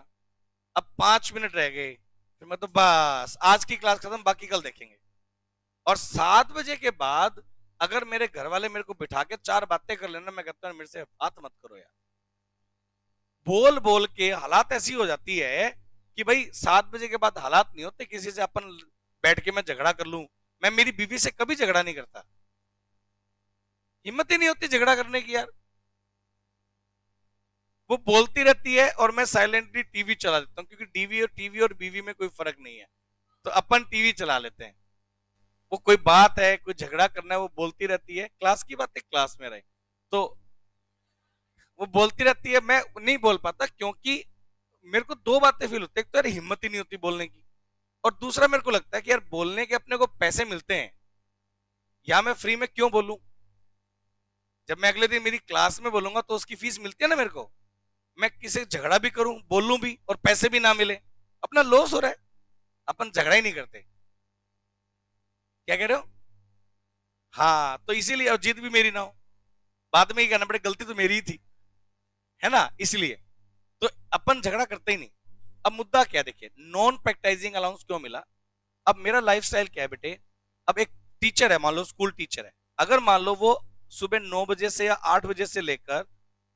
अब 5 मिनट रह गए, फिर मैं तो बस आज की क्लास खत्म, बाकी कल देखेंगे। और 7 बजे के बाद अगर मेरे घर वाले मेरे को बिठा के 4 बातें कर लेना, मैं कहता हूँ मेरे से बात मत करो यार। बोल बोल के हालात ऐसी हो जाती है कि भाई 7 बजे के बाद हालात नहीं होते किसी से अपन बैठ के मैं झगड़ा कर लूं। मैं मेरी बीवी से कभी झगड़ा नहीं करता, हिम्मत ही नहीं होती झगड़ा करने की यार। वो बोलती रहती है और मैं साइलेंटली टीवी चला देता हूँ, क्योंकि टीवी और बीवी में कोई फर्क नहीं है, तो अपन टीवी चला लेते हैं। वो कोई बात है, कोई झगड़ा करना है, वो बोलती रहती है, क्लास की बात है क्लास में रहे, तो वो बोलती रहती है, मैं नहीं बोल पाता क्योंकि मेरे को दो बातें फील होती है। एक तो यार हिम्मत ही नहीं होती बोलने की, और दूसरा मेरे को लगता है कि यार बोलने के अपने को पैसे मिलते हैं, या मैं फ्री में क्यों बोलूं? जब मैं अगले दिन मेरी क्लास में बोलूंगा तो उसकी फीस मिलती है ना मेरे को। मैं किसी झगड़ा भी करूं, बोलूं भी, और पैसे भी ना मिले, अपना लॉस हो रहा है। अपन झगड़ा ही नहीं करते। क्या कह रहे हो? हाँ, तो इसीलिए, और जीत भी मेरी ना हो, बाद में ही कहना पड़े गलती तो मेरी ही थी, है ना, इसलिए तो अपन झगड़ा करते ही नहीं। अब मुद्दा क्या देखिए, नॉन प्रैक्टाइजिंग अलाउंस क्यों मिला? अब मेरा लाइफस्टाइल क्या है बेटे, अब एक टीचर है, मान लो स्कूल टीचर है, अगर मान लो वो सुबह 9 बजे से या 8 बजे से लेकर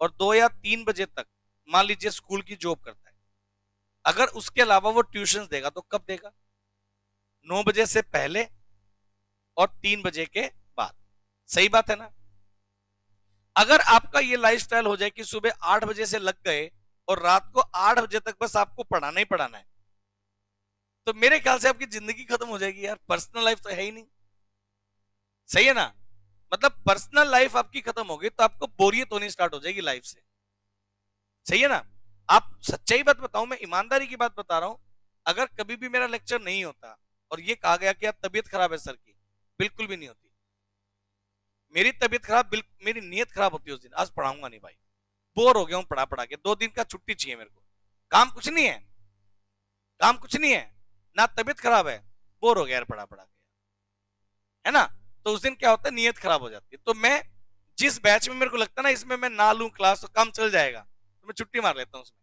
और 2 या 3 बजे तक मान लीजिए स्कूल की जॉब करता है, अगर उसके अलावा वो ट्यूशन देगा तो कब देगा? 9 बजे से पहले और 3 बजे के बाद। सही बात है ना? अगर आपका ये लाइफस्टाइल हो जाए कि सुबह 8 बजे से लग गए और रात को 8 बजे तक बस आपको पढ़ाना ही पढ़ाना है, तो मेरे ख्याल से आपकी जिंदगी खत्म हो जाएगी यार, पर्सनल लाइफ तो है ही नहीं। सही है ना? मतलब पर्सनल लाइफ आपकी खत्म हो गई तो आपको बोरियत होनी स्टार्ट हो जाएगी लाइफ से। सही है ना? आप सच्चाई बात बताऊं, मैं ईमानदारी की बात बता रहा हूं, अगर कभी भी मेरा लेक्चर नहीं होता और ये कहा गया कि यार तबीयत खराब है सर की, बिल्कुल भी नहीं होती। मेरी तबीयत खराब, मेरी नीयत खराब होती है उस दिन, आज पढ़ाऊंगा नहीं भाई, बोर हो गया हूं पढ़ा पढ़ा के, 2 दिन का छुट्टी चाहिए मेरे को, काम कुछ नहीं है, काम कुछ नहीं है, ना तबीयत खराब है, बोर हो गया यार पढ़ा पढ़ा के, है ना? तो उस दिन क्या होता है, नीयत खराब हो जाती है। तो मैं जिस बैच में मेरे को लगता है ना इसमें मैं ना लूं क्लास तो काम चल जाएगा, तो मैं छुट्टी मार लेता हूं उसमें।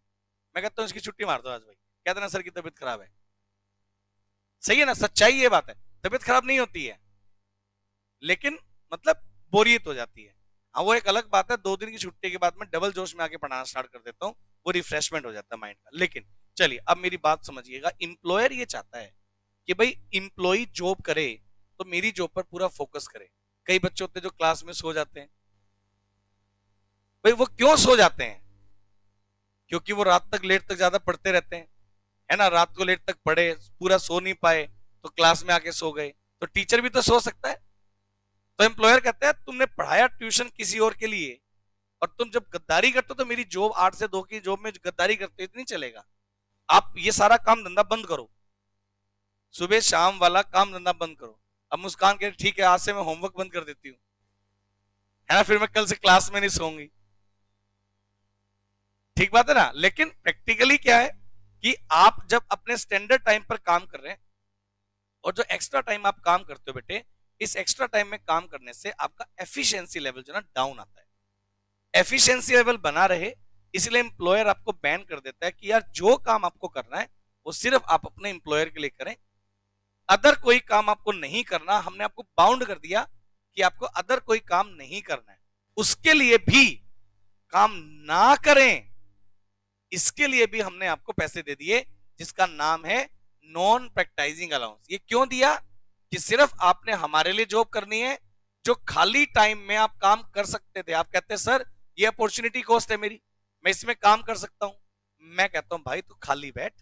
मैं कहता हूं इसकी छुट्टी मार दो आज भाई, कह देना सर की तबीयत खराब है। सही है ना, सच्चाई ये बात है, तबीयत खराब नहीं होती है, लेकिन मतलब बोरियत हो जाती है। हाँ वो एक अलग बात है, 2 दिन की छुट्टी के बाद मैं डबल जोश में आके पढ़ाना स्टार्ट कर देता हूँ, वो रिफ्रेशमेंट हो जाता है माइंड का। लेकिन चलिए अब मेरी बात समझिएगा, इंप्लॉयर ये चाहता है कि भाई इंप्लॉई जॉब करे तो मेरी जॉब पर पूरा फोकस करे। कई बच्चे होते हैं जो क्लास में सो जाते हैं। भाई वो क्यों सो जाते हैं? क्योंकि वो रात तक लेट तक ज्यादा पढ़ते रहते हैं, है ना, रात को लेट तक पढ़े, पूरा सो नहीं पाए, तो क्लास में आके सो गए। तो टीचर भी तो सो सकता है। तो एम्प्लॉयर कहता है तुमने पढ़ाया ट्यूशन किसी और के लिए, और तुम जब गद्दारी करते हो तो मेरी जॉब 8 से 2 की जॉब में गद्दारी करते हो, इतनी चलेगा। आप ये सारा काम धंधा बंद करो, सुबह शाम वाला काम धंधा बंद करो। अब मुस्कान कह ठीक है आज से मैं होमवर्क बंद कर देती हूँ, है ना, फिर मैं कल से क्लास में नहीं सोऊंगी। ठीक बात है ना। लेकिन प्रैक्टिकली क्या है कि आप जब अपने स्टैंडर्ड टाइम पर काम कर रहे हैं, और जो एक्स्ट्रा टाइम आप काम करते हो बेटे, इस एक्स्ट्रा टाइम में काम करने से आपका एफिशिएंसी लेवल जो ना डाउन आता है। एफिशिएंसी लेवल बना रहे इसलिए एम्प्लॉयर आपको बैन कर देता है कि यार जो काम आपको करना है वो सिर्फ आप अपने एम्प्लॉयर के लिए करें, अदर कोई काम आपको नहीं करना। हमने आपको बाउंड कर दिया कि आपको अदर कोई काम नहीं करना है, उसके लिए भी काम ना करें, इसके लिए भी हमने आपको पैसे दे दिए, जिसका नाम है नॉन प्रैक्टाइजिंग अलाउंस। ये क्यों दिया? कि सिर्फ आपने हमारे लिए जॉब करनी है, जो खाली टाइम में आप काम कर सकते थे। आप कहते हैं सर ये अपॉर्चुनिटी कॉस्ट है मेरी, मैं इसमें काम कर सकता हूं। मैं कहता हूं भाई तू खाली बैठ,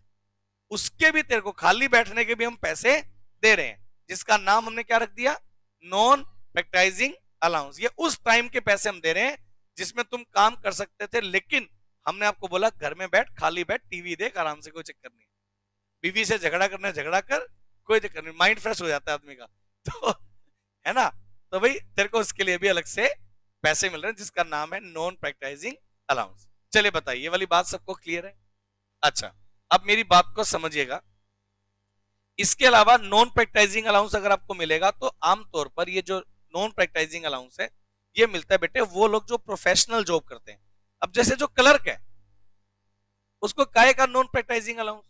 उसके भी तेरे को खाली बैठने के भी हम पैसे दे रहे हैं, जिसका नाम हमने क्या रख दिया, नॉन प्रैक्टाइजिंग अलाउंस। ये उस टाइम के पैसे हम दे रहे हैं जिसमें तुम काम कर सकते थे, लेकिन हमने आपको बोला घर में बैठ, खाली बैठ, टीवी देख आराम से, कोई चक्कर नहीं। बीवी से झगड़ा करना झगड़ा कर, कोई चक्कर नहीं, माइंड फ्रेश हो जाता है आदमी का। तो है ना, तो भाई तेरे को उसके लिए भी अलग से पैसे मिल रहे हैं, जिसका नाम है नॉन प्रैक्टाइजिंग अलाउंस। चलिए बताइए, ये वाली बात सबको क्लियर है? अच्छा अब मेरी बात को समझिएगा। इसके अलावा नॉन प्रैक्टाइजिंग अलाउंस अगर आपको मिलेगा तो आमतौर पर ये जो नॉन प्रैक्टाइजिंग अलाउंस है ये मिलता है बेटे वो लोग जो प्रोफेशनल जॉब करते हैं। अब जैसे जो क्लर्क है उसको काहे का नॉन प्रैक्टाइजिंग अलाउंस,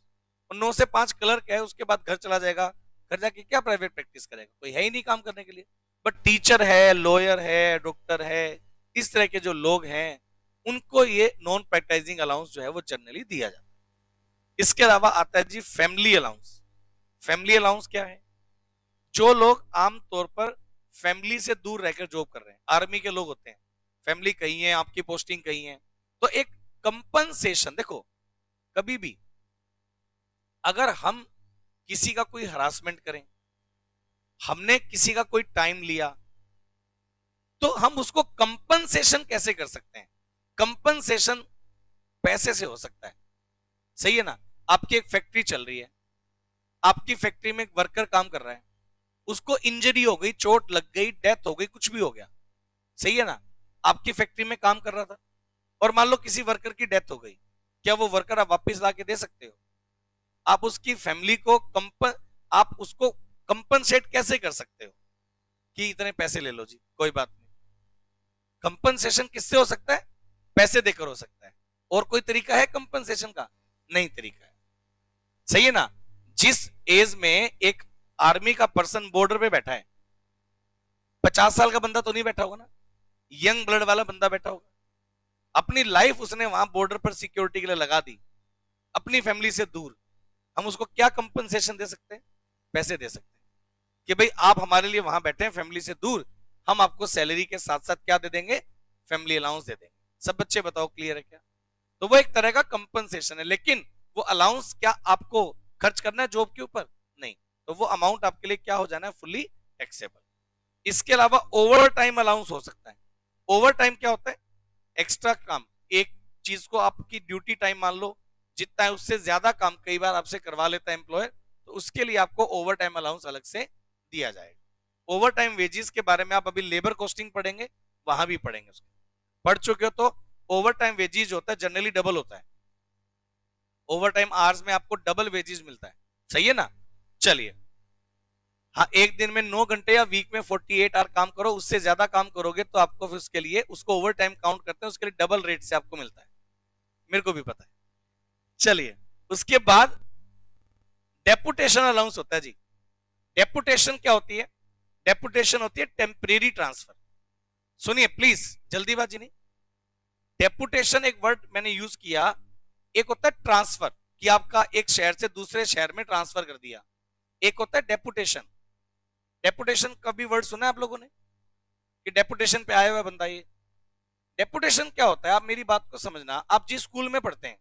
9 से 5 क्लर्क है, उसके बाद घर चला जाएगा, घर जाके क्या प्राइवेट प्रैक्टिस करेगा, कोई है ही नहीं काम करने के लिए। बट टीचर है, लॉयर है, डॉक्टर है, इस तरह के जो लोग हैं उनको ये नॉन प्रैक्टाइजिंग अलाउंस जो है वो जनरली दिया जाता है। इसके अलावा आता है जी फैमिली अलाउंस। फैमिली अलाउंस क्या है? जो लोग आमतौर पर फैमिली से दूर रहकर जॉब कर रहे हैं, आर्मी के लोग होते हैं, फैमिली कहीं है, आपकी पोस्टिंग कहीं है, तो एक कंपनसेशन, देखो कभी भी अगर हम किसी का कोई हरासमेंट करें, हमने किसी का कोई टाइम लिया, तो हम उसको कंपनसेशन कैसे कर सकते हैं? कंपनसेशन पैसे से हो सकता है, सही है ना। आपकी एक फैक्ट्री चल रही है, आपकी फैक्ट्री में एक वर्कर काम कर रहा है, उसको इंजरी हो गई, चोट लग गई, डेथ हो गई, कुछ भी हो गया, सही है ना। आपकी फैक्ट्री में काम कर रहा था और मान लो किसी वर्कर की डेथ हो गई, क्या वो वर्कर आप वापस ला के दे सकते हो? आप उसकी फैमिली को आप उसको कंपनसेट कैसे कर सकते हो कि इतने पैसे ले लो जी, कोई बात नहीं। कंपनसेशन किससे हो सकता है? पैसे देकर हो सकता है। और कोई तरीका है कंपनसेशन का? नहीं तरीका है, सही है ना। जिस एज में एक आर्मी का पर्सन बॉर्डर पे बैठा है, 50 साल का बंदा तो नहीं बैठा होगा ना, यंग ब्लड वाला बंदा बैठा होगा, अपनी लाइफ उसने वहां बॉर्डर पर सिक्योरिटी के लिए लगा दी, अपनी फैमिली से दूर, हम उसको क्या कंपनसेशन दे सकते हैं? पैसे दे सकते हैं कि भाई आप हमारे लिए वहां बैठे हैं फैमिली से दूर, हम आपको सैलरी के साथ साथ क्या दे देंगे? फैमिली अलाउंस दे देंगे। सब बच्चे बताओ क्लियर है क्या? तो वो एक तरह का कंपनसेशन है, लेकिन वो अलाउंस क्या आपको खर्च करना है जॉब के ऊपर? नहीं, तो वो अमाउंट आपके लिए क्या हो जाना है? Fully taxable. इसके अलावा ओवर टाइम अलाउंस हो सकता है। ओवर टाइम क्या होता है? एक्स्ट्रा काम, एक चीज को आपकी ड्यूटी टाइम मान लो जितना है उससे ज्यादा काम कई बार आपसे करवा लेता है एम्प्लॉयर, तो उसके लिए आपको ओवर टाइम अलाउंस अलग से दिया जाएगा। ओवर टाइम वेजेस के बारे में आप अभी लेबर कॉस्टिंग पढ़ेंगे, वहां भी पढ़ेंगे, उसके पढ़ चुके हो तो। ओवर टाइम वेजेस होता है जनरली डबल होता है, ओवर टाइम आवर्स में आपको डबल वेजेस मिलता है, सही है ना। चलिए हाँ, एक दिन में 9 घंटे या वीक में 48 आवर काम करो, उससे ज्यादा काम करोगे तो आपको फिर उसके लिए उसको ओवर टाइम काउंट करते हैं, उसके लिए डबल रेट से आपको मिलता है, मेरे को भी पता है। चलिए उसके बाद डेपुटेशन अलाउंस होता है जी। डेपुटेशन क्या होती है? डेपुटेशन होती है टेम्परेरी ट्रांसफर। सुनिए प्लीज, जल्दीबाजी नहीं। डेपुटेशन एक वर्ड मैंने यूज किया, एक होता है ट्रांसफर कि आपका एक शहर से दूसरे शहर में ट्रांसफर कर दिया, एक होता है डेपुटेशन। डेपुटेशन का भी वर्ड सुना है आप लोगों ने कि डेपुटेशन पे आया हुआ बंदा ये? डेपुटेशन क्या होता है, आप मेरी बात को समझना। आप जिस स्कूल में पढ़ते हैं